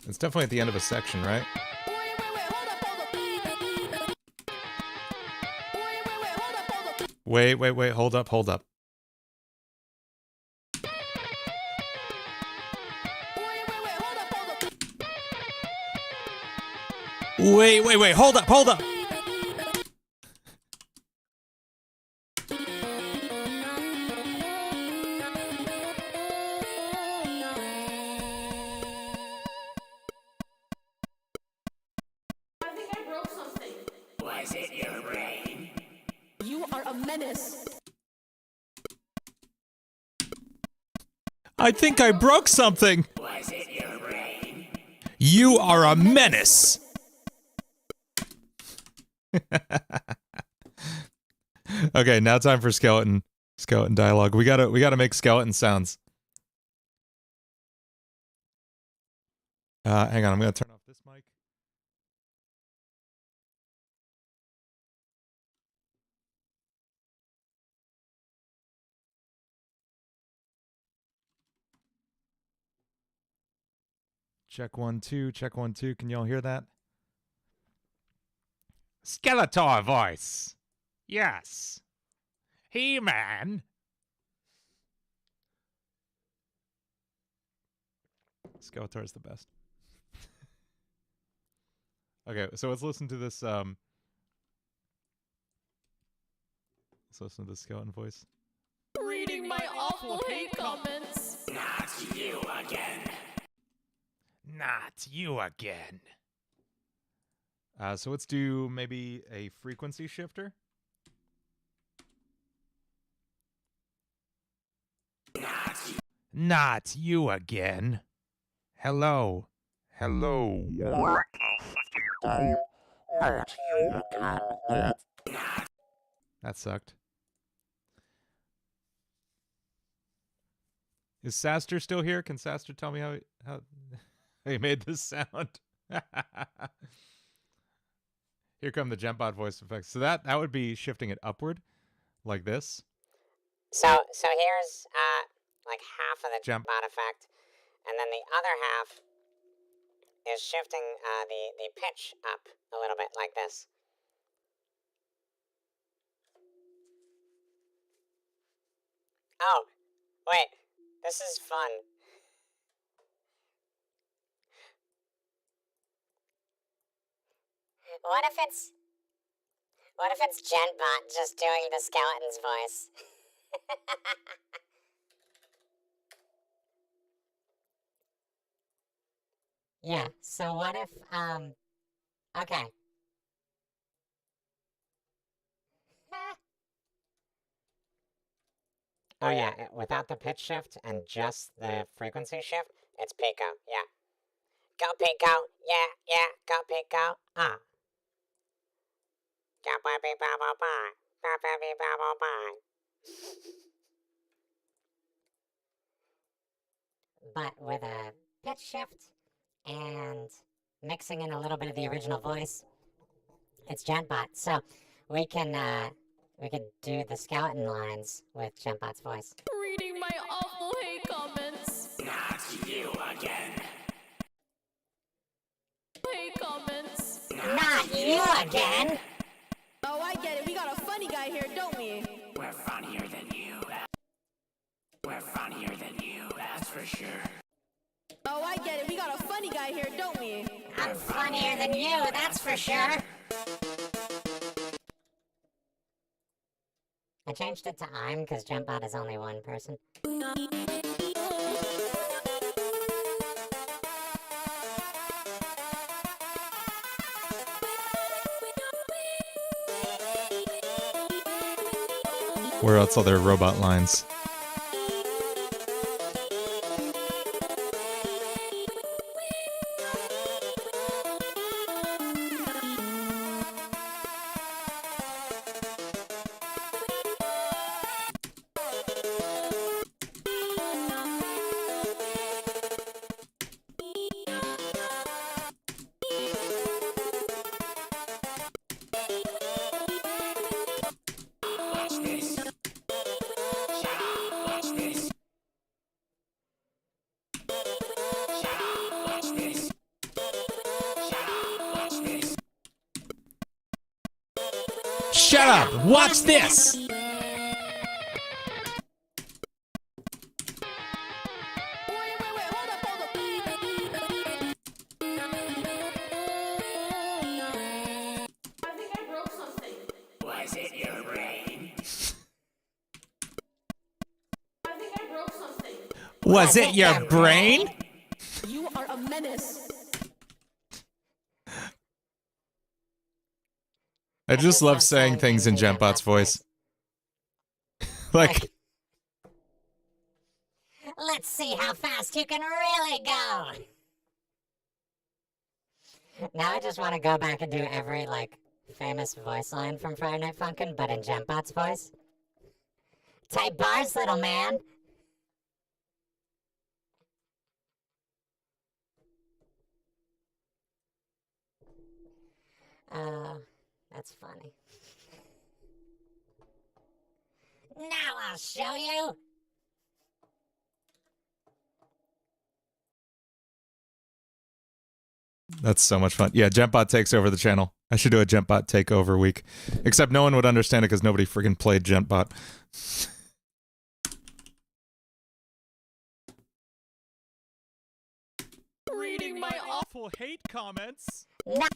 It's definitely at the end of a section, right? Wait, Hold up. hold up. Wait, hold up. I think I broke something. Was it your brain? You are a menace. I think I broke something. Was it your brain? You are a menace. Okay, now time for skeleton dialogue. We gotta make skeleton sounds. Hang on, I'm gonna turn off this mic. Check 1, 2. Check 1, 2. Can y'all hear that? Skeletor voice. Yes. He-Man. Skeletor is the best. Okay, so let's listen to this. Let's listen to the skeleton voice. Reading my awful hate comments. Not you again. Not you again. So let's do maybe a frequency shifter. Not you again. Hello. That sucked. Is Saster still here? Can Saster tell me how he made this sound? Here come the Gempbot voice effects. So that would be shifting it upward, like this. So here's like half of the Jump. Gempbot effect, and then the other half is shifting the pitch up a little bit like this. Oh, wait, this is fun. What if it's Gentbot just doing the skeleton's voice? Yeah, so what if, okay. Oh yeah, without the pitch shift and just the frequency shift, it's Pico, yeah. Go Pico, yeah, go Pico, Go baby bubble bye, go baby bubble bye. But with a pitch shift and mixing in a little bit of the original voice, it's Gentbot. So we could do the skeleton lines with Gentbot's voice. Reading my awful hate comments. Not you again. Hate comments. Not you again! Oh, I get it. We got a funny guy here, don't we? We're funnier than you. We're funnier than you, that's for sure. Oh, I get it. We got a funny guy here, don't we? I'm funnier than you, that's for sure. I changed it to I'm because Gentbot is only one person. Where else are there robot lines? Watch this. Shut up, watch this. Shut up, watch this. Shut up, watch this. Shut up! Watch this! Wait, hold up. I think I broke something. Was it your brain? I think I broke something. Was it your brain? You are a menace. I just love saying things in Gentbot's voice. Like, Let's see how fast you can really go. Now I just want to go back and do every, like, famous voice line from Friday Night Funkin', but in Gentbot's voice. Tight bars, little man. That's funny. Now I'll show you. that's so much fun. Yeah, Gentbot takes over the channel. I should do a Gentbot takeover week. Except no one would understand it because nobody freaking played Gentbot. Reading my awful hate comments. No.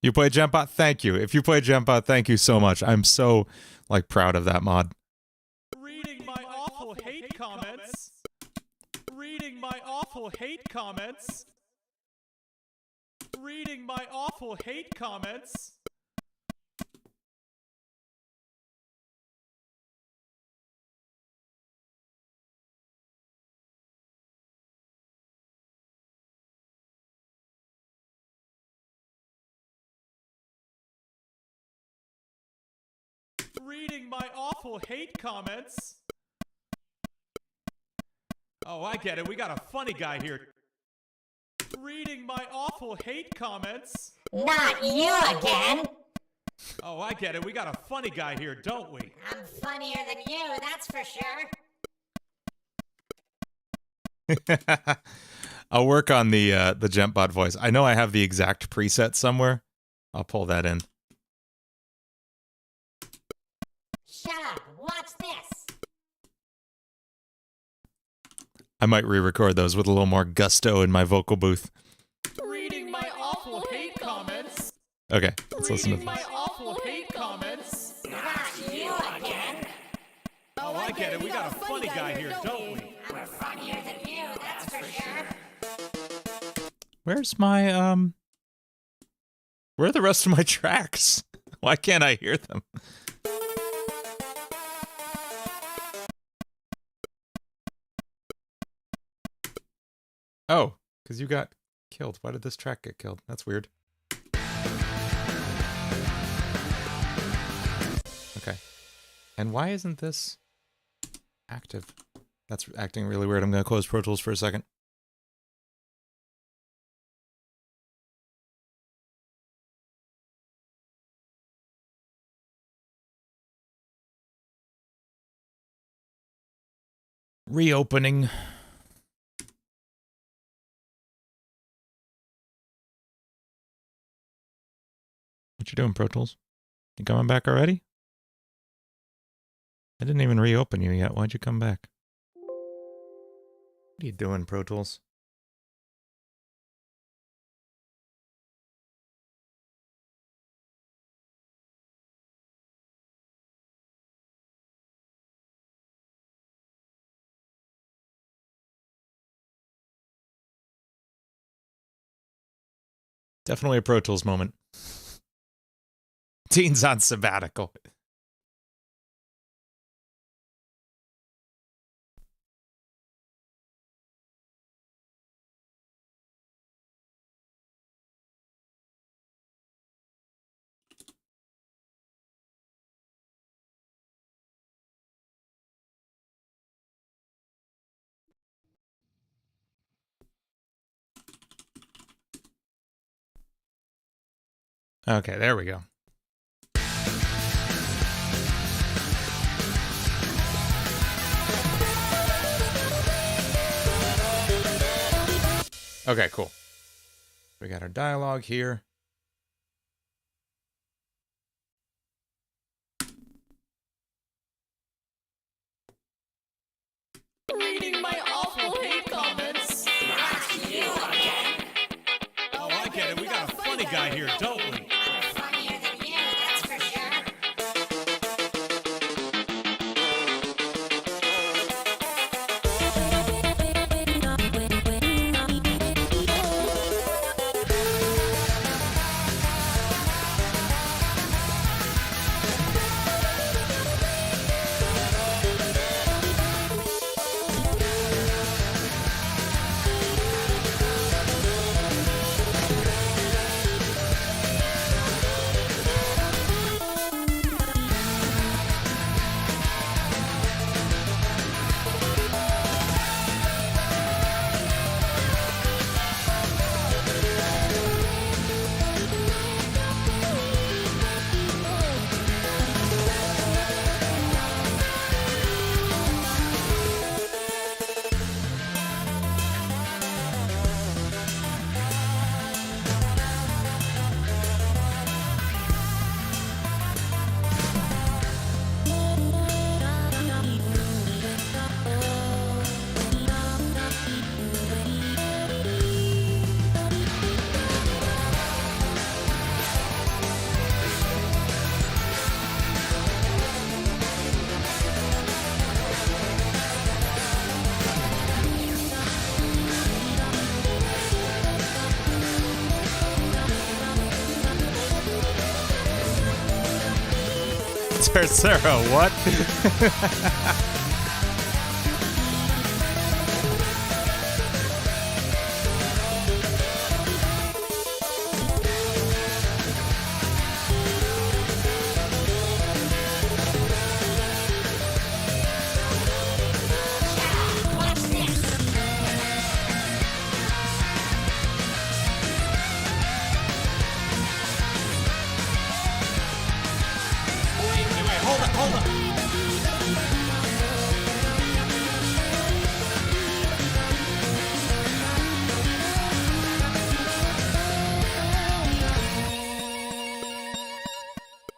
You play Gentbot? Thank you. If you play Gentbot, thank you so much. I'm so, like, proud of that mod. Reading my awful hate comments. Reading my awful hate comments. Reading my awful hate comments. Reading my awful hate comments. Oh, I get it. We got a funny guy here. Reading my awful hate comments. Not you again! Oh, I get it. We got a funny guy here, don't we? I'm funnier than you, that's for sure. I'll work on the GentBot voice. I know I have the exact preset somewhere. I'll pull that in. Shut up, watch this! I might re-record those with a little more gusto in my vocal booth. Reading my awful hate comments. Okay, let's listen to Reading this. my awful hate comments. Not you again! Oh, I get it. We got a funny guy here, don't we? I'm funnier than you, that's for sure. Where's my, where are the rest of my tracks? Why can't I hear them? Oh, because you got killed. Why did this track get killed? That's weird. Okay. And why isn't this active? That's acting really weird. I'm going to close Pro Tools for a second. Reopening. What you doing, Pro Tools? You coming back already? I didn't even reopen you yet. Why'd you come back? What are you doing, Pro Tools? Definitely a Pro Tools moment. Dean's on sabbatical. Okay, there we go. Okay, cool. We got our dialogue here. Reading my awful hate comments. Not you again! Oh, I get it. We got a funny guy here, don't we? I'm funnier than you, that's for sure. Sarah, what?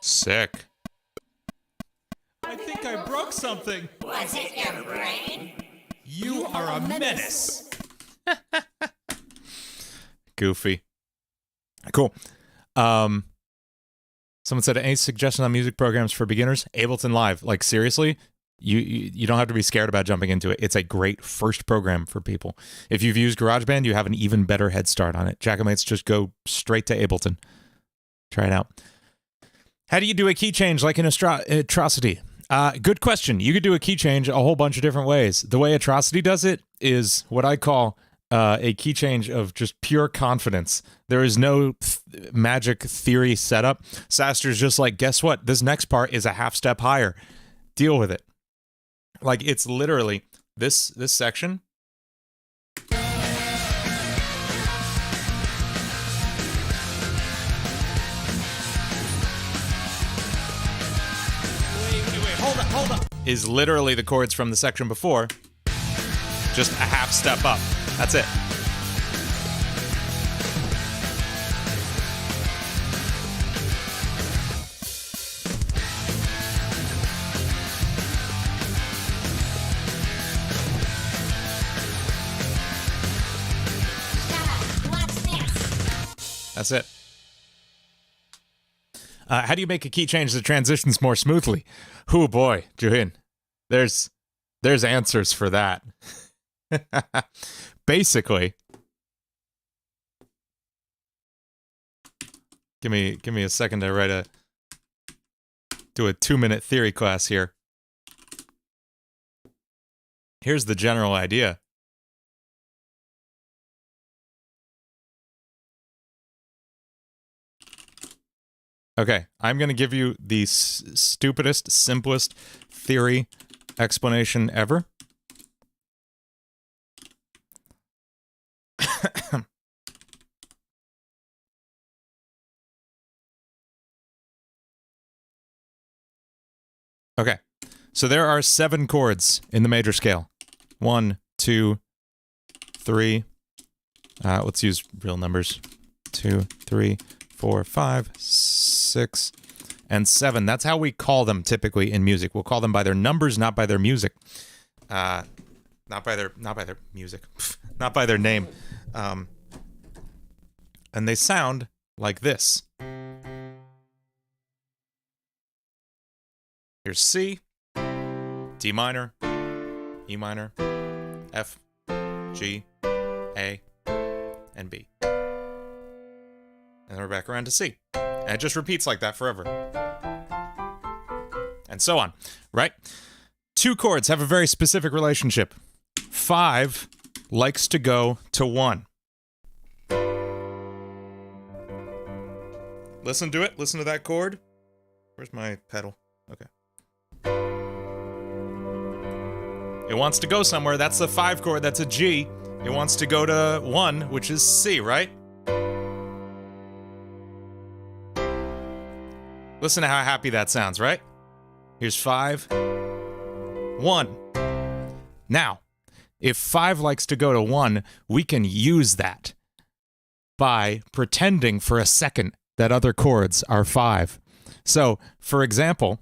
Sick. I think I broke something. Was it your brain? You are a menace. Goofy. Cool. Someone said, any suggestions on music programs for beginners? Ableton Live. Like, seriously, you don't have to be scared about jumping into it. It's a great first program for people. If you've used GarageBand, you have an even better head start on it. Jackamates, just go straight to Ableton. Try it out. How do you do a key change like in Atrocity? Good question. You could do a key change a whole bunch of different ways. The way Atrocity does it is what I call a key change of just pure confidence. There is no magic theory setup. Saster's just like, guess what? This next part is a half step higher. Deal with it. Like, it's literally this section. Hold up. Is literally the chords from the section before. Just a half step up. That's it. That's it. How do you make a key change that transitions more smoothly? Oh boy, Juhin. There's answers for that. Basically, give me a second to do a 2-minute theory class here. Here's the general idea. Okay, I'm going to give you the stupidest, simplest theory explanation ever. Okay, so there are 7 chords in the major scale. 1, 2, 3. Let's use real numbers. 2, 3, 4, 5, 6, and 7. That's how we call them typically in music. We'll call them by their numbers, not by their music. Not by their music. Not by their name. And they sound like this. Here's C, D minor, E minor, F, G, A, and B. And then we're back around to C. And it just repeats like that forever. And so on, right? 2 chords have a very specific relationship. 5 likes to go to 1. Listen to it. Listen to that chord. Where's my pedal? Okay. It wants to go somewhere. That's the 5 chord. That's a G. It wants to go to 1, which is C, right? Listen to how happy that sounds, right? Here's 5, 1. Now, if 5 likes to go to 1, we can use that by pretending for a second that other chords are 5. So, for example,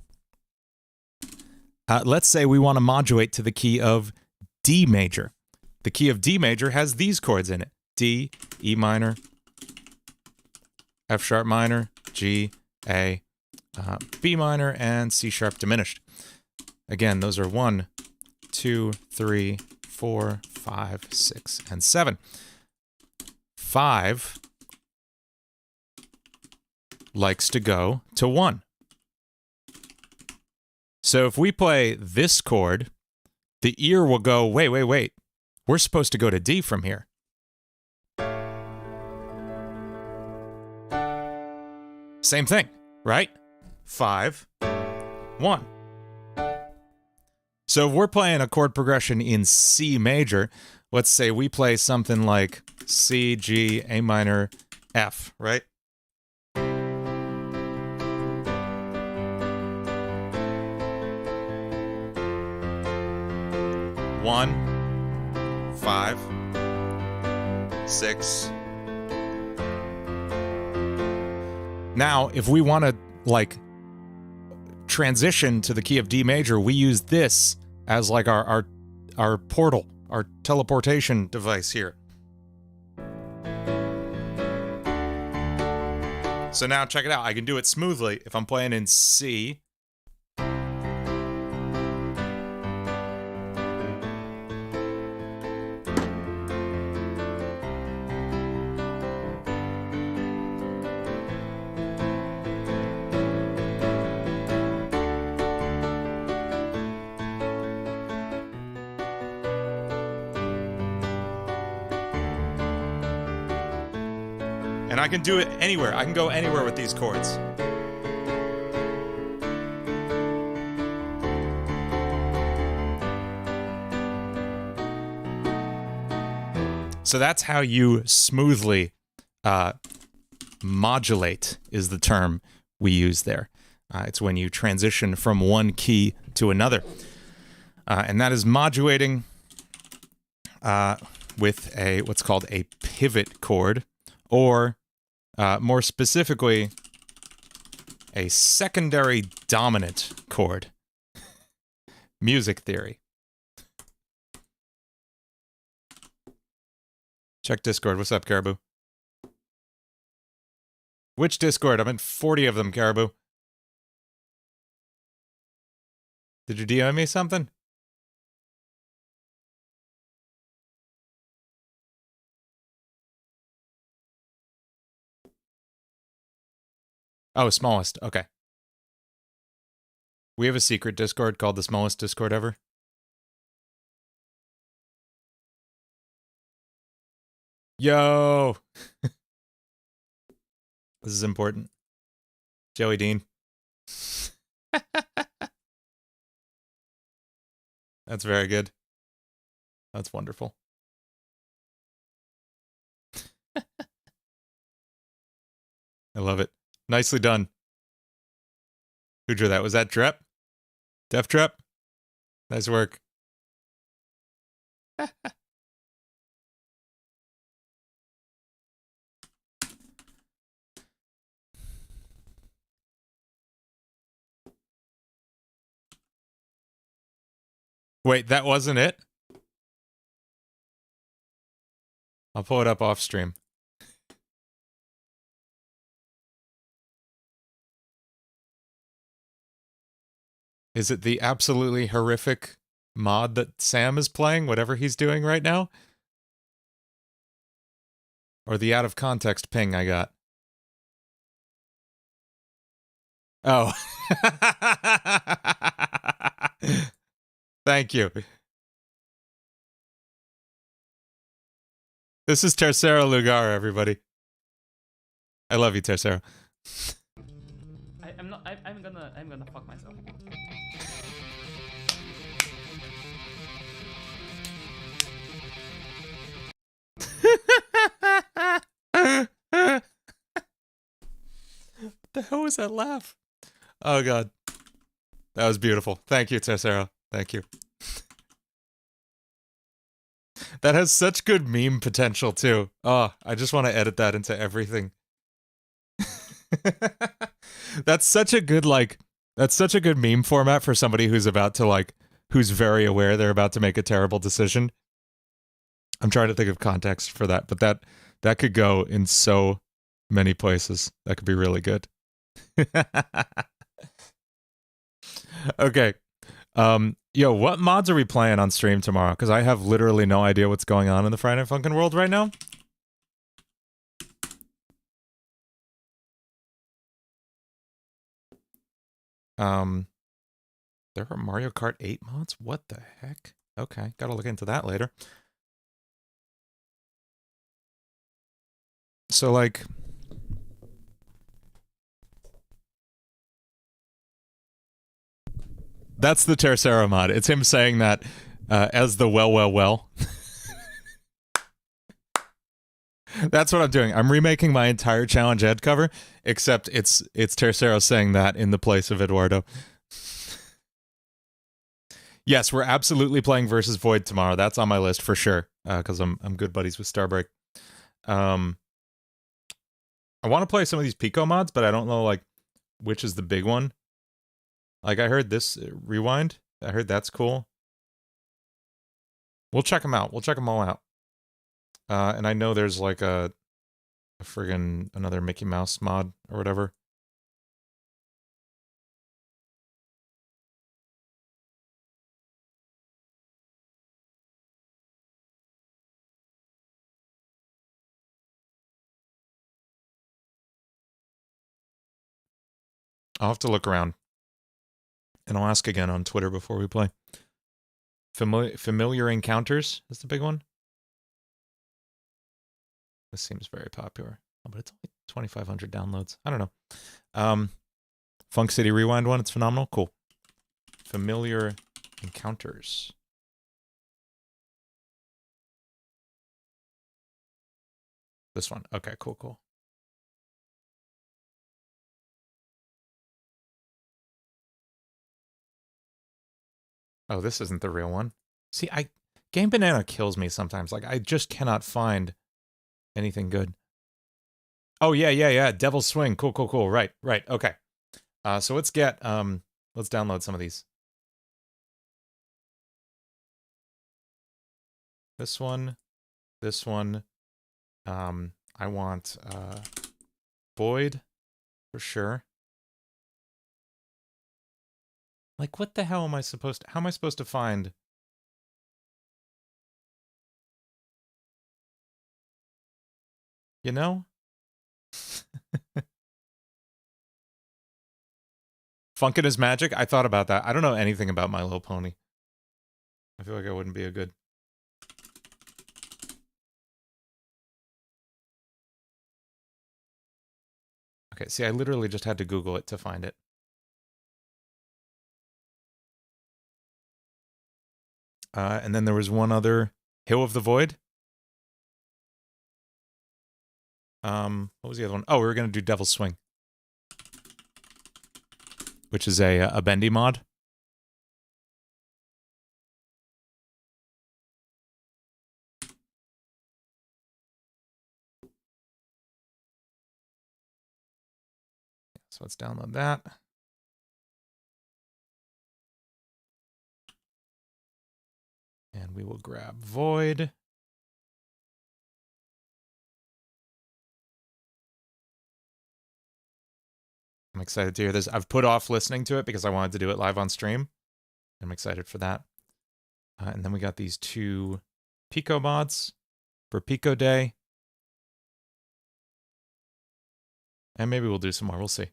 let's say we want to modulate to the key of D major. The key of D major has these chords in it. D, E minor, F sharp minor, G, A, B minor, and C sharp diminished. Again, those are 1, 2, 3, 4, 5, 6, and 7. 5 likes to go to 1. So if we play this chord, the ear will go, wait. We're supposed to go to D from here. Same thing, right? 5, 1. So if we're playing a chord progression in C major, let's say we play something like C, G, A minor, F, right? One, 5, 6. Now, if we want to, like, transition to the key of D major, we use this as like our portal, our teleportation device here. So now check it out. I can do it smoothly if I'm playing in C. And I can do it anywhere. I can go anywhere with these chords. So that's how you smoothly modulate is the term we use there. It's when you transition from one key to another. And that is modulating with a what's called a pivot chord, or more specifically, a secondary dominant chord. Music theory. Check Discord. What's up, Caribou? Which Discord? I'm in 40 of them, Caribou. Did you DM me something? Oh, smallest. Okay. We have a secret Discord called the smallest Discord ever. Yo! This is important. Joey Dean. That's very good. That's wonderful. I love it. Nicely done. Who drew that? Was that Drep? Def Drep? Nice work. Wait, that wasn't it? I'll pull it up off stream. Is it the absolutely horrific mod that Sam is playing, whatever he's doing right now? Or the out of context ping I got? Oh. Thank you. This is Tercero Lugar, everybody. I love you, Tercero. I'm gonna fuck myself. The hell was that laugh? Oh god. That was beautiful. Thank you, Tercero. Thank you. That has such good meme potential too. Oh, I just want to edit that into everything. That's such a good meme format for somebody who's about to who's very aware they're about to make a terrible decision. I'm trying to think of context for that, but that could go in so many places. That could be really good. Okay. Yo, what mods are we playing on stream tomorrow? Because I have literally no idea what's going on in the Friday Night Funkin' world right now. There are Mario Kart 8 mods? What the heck? Okay, gotta look into that later. So, like... That's the Tercero mod. It's him saying that as the well. That's what I'm doing. I'm remaking my entire challenge ad cover, except it's Tercero saying that in the place of Eduardo. Yes, we're absolutely playing Versus Void tomorrow. That's on my list for sure, because I'm good buddies with Starbreak. I want to play some of these Pico mods, but I don't know which is the big one. Like I heard this rewind. I heard that's cool. We'll check them out. We'll check them all out. And I know there's like a friggin' another Mickey Mouse mod or whatever. I'll have to look around. And I'll ask again on Twitter before we play. Familiar Encounters is the big one. This seems very popular. Oh, but it's only 2,500 downloads. I don't know. Funk City Rewind one, it's phenomenal. Cool. Familiar Encounters. This one. Okay, cool. Oh, this isn't the real one. See, Game Banana kills me sometimes. Like, I just cannot find anything good. Oh, yeah. Devil's Swing. Cool. Right. Okay. So let's get, let's download some of these. This one. I want, Void, for sure. Like, what the hell am I supposed to... How am I supposed to find... You know? Funkin' is Magic? I thought about that. I don't know anything about My Little Pony. I feel like I wouldn't be a good... Okay, see, I literally just had to Google it to find it. And then there was one other, Hill of the Void. What was the other one? Oh, we were going to do Devil's Swing, which is a bendy mod. So let's download that. And we will grab Void. I'm excited to hear this. I've put off listening to it because I wanted to do it live on stream. I'm excited for that. And then we got these two Pico mods for Pico Day. And maybe we'll do some more. We'll see.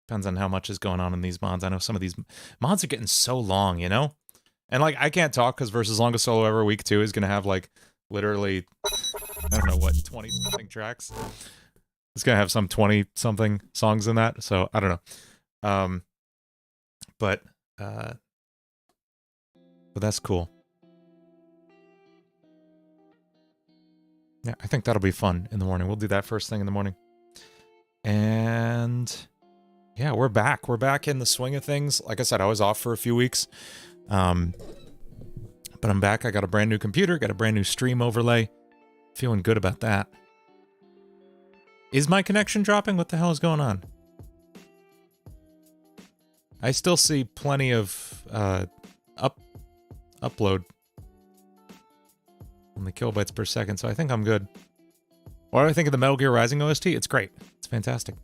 Depends on how much is going on in these mods. I know some of these mods are getting so long, you know? And, like, I can't talk because Versus Longest Solo Ever Week 2 is going to have, like, literally, I don't know what, 20-something tracks. It's going to have some 20-something songs in that, so I don't know. But that's cool. Yeah, I think that'll be fun in the morning. We'll do that first thing in the morning. And yeah, we're back. We're back in the swing of things. Like I said, I was off for a few weeks. But I'm back. I got a brand new computer, got a brand new stream overlay. Feeling good about that. Is my connection dropping? What the hell is going on? I still see plenty of upload on the kilobytes per second, so I think I'm good. What do I think of the Metal Gear Rising OST? It's great. It's fantastic.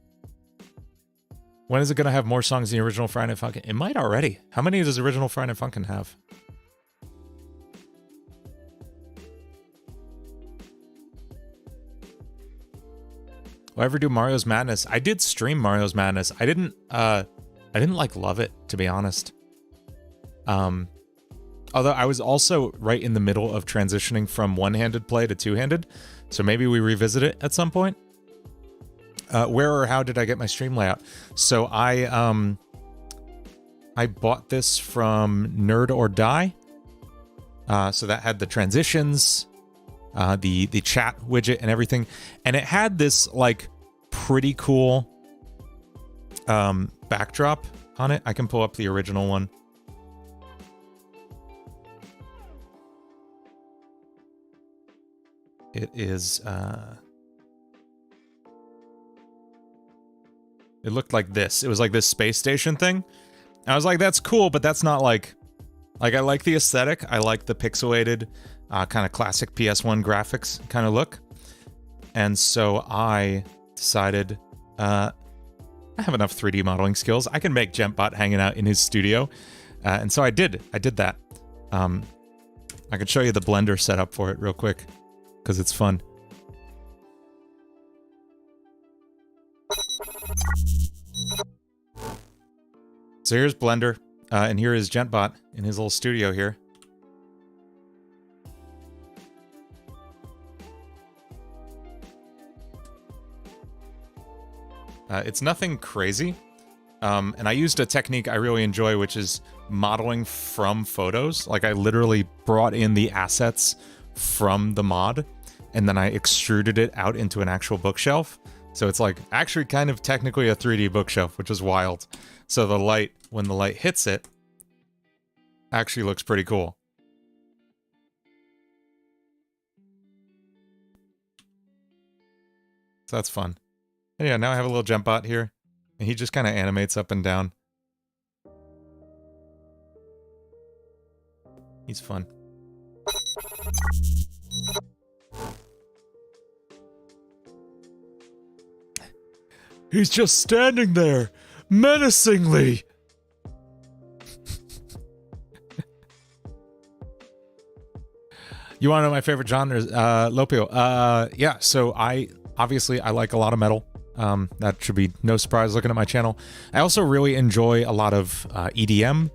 When is it going to have more songs than the original Friday Night Funkin'? It might already. How many does original Friday Night Funkin' have? Will I ever do Mario's Madness? I did stream Mario's Madness. I didn't like love it, to be honest. Although I was also right in the middle of transitioning from one-handed play to two-handed, so maybe we revisit it at some point. Where or how did I get my stream layout? So I bought this from Nerd or Die. So that had the transitions, the chat widget and everything, and it had this like pretty cool backdrop on it. I can pull up the original one. It is it looked like this. It was like this space station thing, I was like, that's cool, but that's not like I like the aesthetic. I like the pixelated, kind of classic PS1 graphics kind of look. And so I decided, I have enough 3D modeling skills. I can make GentBot hanging out in his studio. And so I did that. I could show you the Blender setup for it real quick, because it's fun. So here's Blender, and here is GentBot in his little studio here. It's nothing crazy, and I used a technique I really enjoy, which is modeling from photos. Like, I literally brought in the assets from the mod, and then I extruded it out into an actual bookshelf. So it's like actually kind of technically a 3D bookshelf, which is wild. So the light, when the light hits it, actually looks pretty cool. So that's fun. And yeah, now I have a little GentBot here, and he just kind of animates up and down. He's fun. He's just standing there, menacingly. You want to know my favorite genres? Lopio. Yeah, so I like a lot of metal. That should be no surprise looking at my channel. I also really enjoy a lot of EDM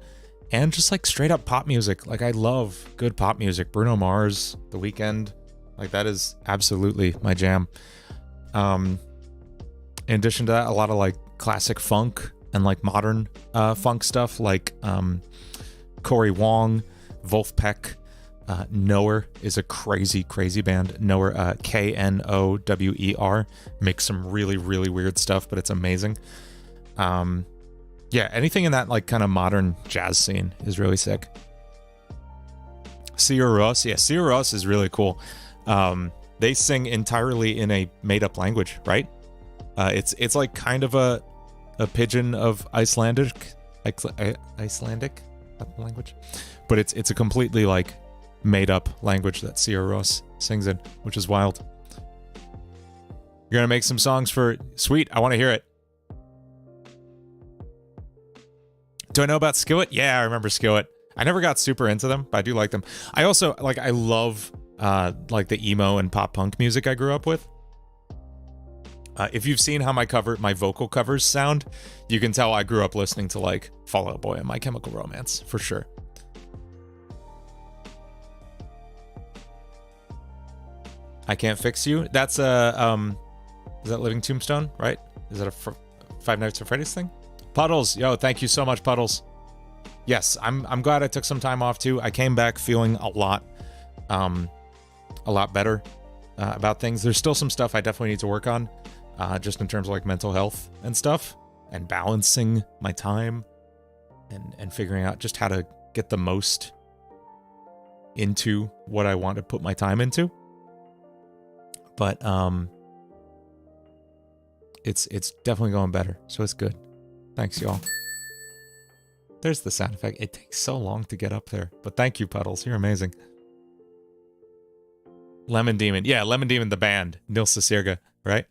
and just like straight up pop music. Like, I love good pop music. Bruno Mars, The Weeknd, like that is absolutely my jam. In addition to that, a lot of like classic funk and like modern funk stuff, like Cory Wong, Wolfpack. Knower is a crazy band. Knower, K-N-O-W-E-R, makes some really weird stuff, but it's amazing. Yeah, anything in that like kind of modern jazz scene is really sick. Sigur Rós, yeah, Sigur Rós is really cool. They sing entirely in a made-up language, right? It's like kind of a pidgin of Icelandic language, but it's a completely like made up language that Sigur Rós sings in, which is wild. You're gonna make some songs for sweet. I want to hear it. Do I know about Skillet? Yeah, I remember Skillet. I never got super into them, but I do like them. I also like, I love like the emo and pop punk music I grew up with. If you've seen how my vocal covers sound, you can tell I grew up listening to like Fall Out Boy and My Chemical Romance for sure. I Can't Fix You. That's a is that Living Tombstone, right? Is that a Five Nights at Freddy's thing? Puddles, yo, thank you so much, Puddles. Yes, I'm glad I took some time off too. I came back feeling a lot better about things. There's still some stuff I definitely need to work on, just in terms of like mental health and stuff, and balancing my time, and figuring out just how to get the most into what I want to put my time into. But it's definitely going better, so it's good. Thanks, y'all. There's the sound effect. It takes so long to get up there, but thank you, Puddles. You're amazing. Lemon Demon. Yeah, Lemon Demon, the band. Nils Sisirga, right?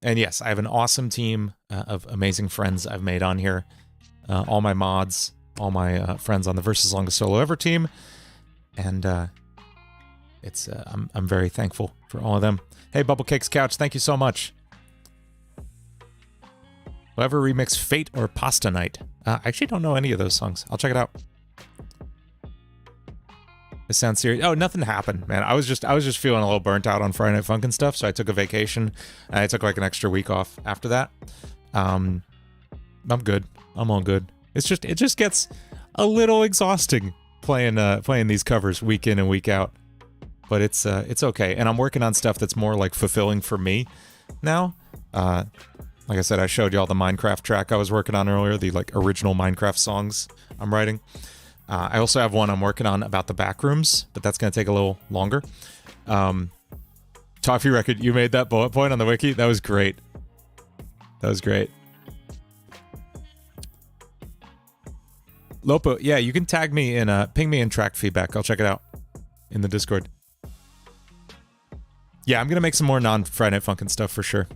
And yes, I have an awesome team of amazing friends I've made on here. All my mods, all my friends on the Versus Longest Solo Ever team. And it's I'm very thankful for all of them. Hey, Bubble Cakes Couch, thank you so much. Whoever remixed Fate or Pasta Night. I actually don't know any of those songs. I'll check it out. It sounds serious. Oh, nothing happened, man. I was just feeling a little burnt out on Friday Night Funk and stuff, so I took a vacation, and I took like an extra week off after that. I'm good. I'm all good. It just gets a little exhausting playing these covers week in and week out. But it's okay. And I'm working on stuff that's more like fulfilling for me now. Like I said, I showed you all the Minecraft track I was working on earlier, the like original Minecraft songs I'm writing. I also have one I'm working on about the backrooms, but that's going to take a little longer. Toffee Record, you made that bullet point on the wiki? That was great. That was great. Lopo, yeah, you can tag me in, ping me in track feedback. I'll check it out in the Discord. Yeah, I'm gonna make some more non-Friday Night Funkin' stuff for sure.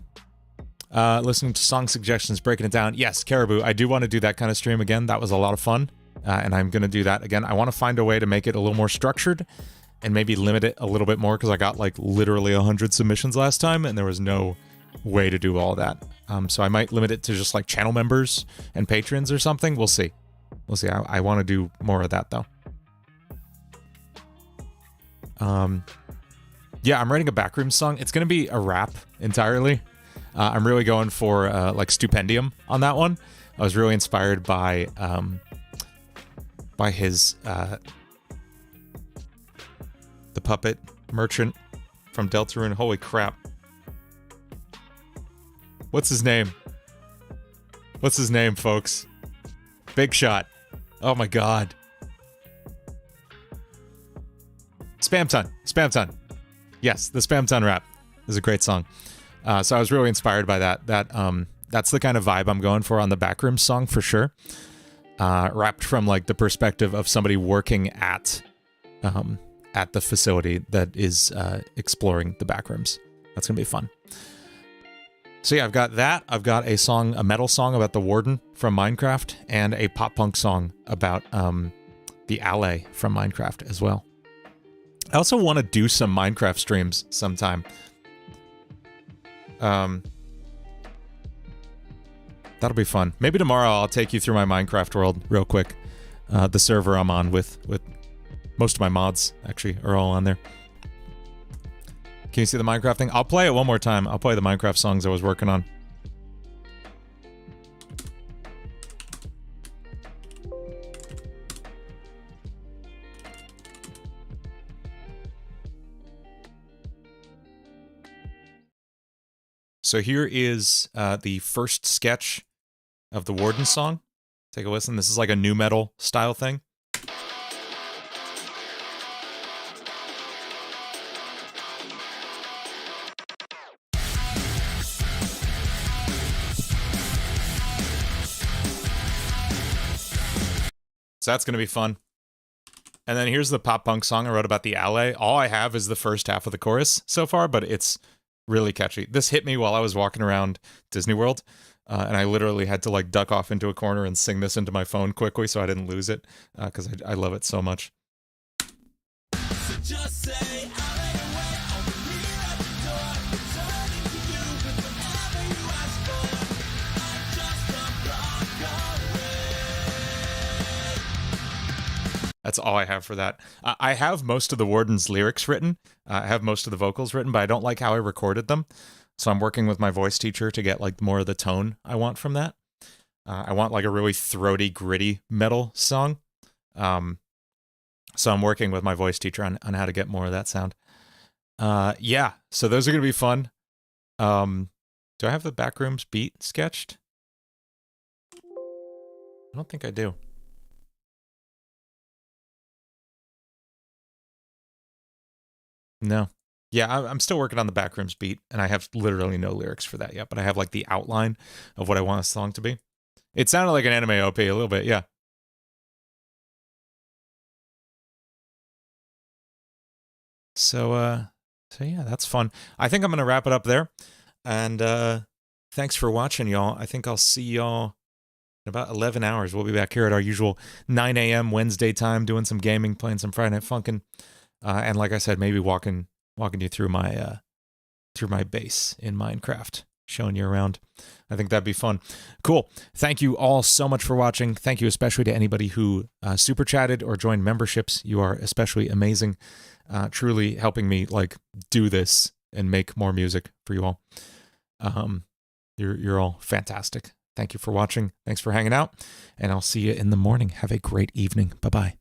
Listening to song suggestions, breaking it down. Yes, Caribou, I do want to do that kind of stream again. That was a lot of fun, and I'm gonna do that again. I want to find a way to make it a little more structured, and maybe limit it a little bit more, because I got like literally 100 submissions last time, and there was no way to do all that. So I might limit it to just like channel members and patrons or something. We'll see. We'll see. I want to do more of that though. Yeah, I'm writing a Backrooms song. It's gonna be a rap entirely. I'm really going for like Stupendium on that one. I was really inspired by his the puppet merchant from Deltarune. Holy crap. What's his name? What's his name, folks? Big Shot. Oh my god. Spam Ton. Spam Ton. Yes, the Spam Ton rap is a great song. So I was really inspired by that. That's the kind of vibe I'm going for on the Backrooms song for sure. Wrapped from like the perspective of somebody working at the facility that is exploring the Backrooms. That's gonna be fun. So yeah, I've got that. I've got a song, a metal song about the Warden from Minecraft, and a pop punk song about the Alley from Minecraft as well. I also want to do some Minecraft streams sometime. That'll be fun. Maybe tomorrow I'll take you through my Minecraft world real quick. The server I'm on with most of my mods actually are all on there. Can you see the Minecraft thing? I'll play it one more time. I'll play the Minecraft songs I was working on. So here is the first sketch of the Warden song. Take a listen. This is like a nu metal style thing. So that's going to be fun. And then here's the pop punk song I wrote about the Alley. All I have is the first half of the chorus so far, but it's really catchy. This hit me while I was walking around Disney World, and I literally had to like duck off into a corner and sing this into my phone quickly so I didn't lose it, because I love it so much. So just say I'll lay away, I'll be here at the door, returning to you with whatever you ask for. I'm just a block away. That's all I have for that. I have most of the Warden's lyrics written. I have most of the vocals written, but I don't like how I recorded them. So I'm working with my voice teacher to get like more of the tone I want from that. I want like a really throaty, gritty metal song. So I'm working with my voice teacher on how to get more of that sound. Yeah, so those are going to be fun. Do I have the Backrooms beat sketched? I don't think I do. No. Yeah, I'm still working on the Backrooms beat, and I have literally no lyrics for that yet, but I have like the outline of what I want a song to be. It sounded like an anime OP a little bit, yeah. So yeah, that's fun. I think I'm going to wrap it up there, and thanks for watching, y'all. I think I'll see y'all in about 11 hours. We'll be back here at our usual 9 a.m. Wednesday time, doing some gaming, playing some Friday Night Funkin'. And like I said, maybe walking you through my base in Minecraft, showing you around. I think that'd be fun. Cool. Thank you all so much for watching. Thank you especially to anybody who super chatted or joined memberships. You are especially amazing, truly helping me like do this and make more music for you all. You're all fantastic. Thank you for watching. Thanks for hanging out, and I'll see you in the morning. Have a great evening. Bye-bye.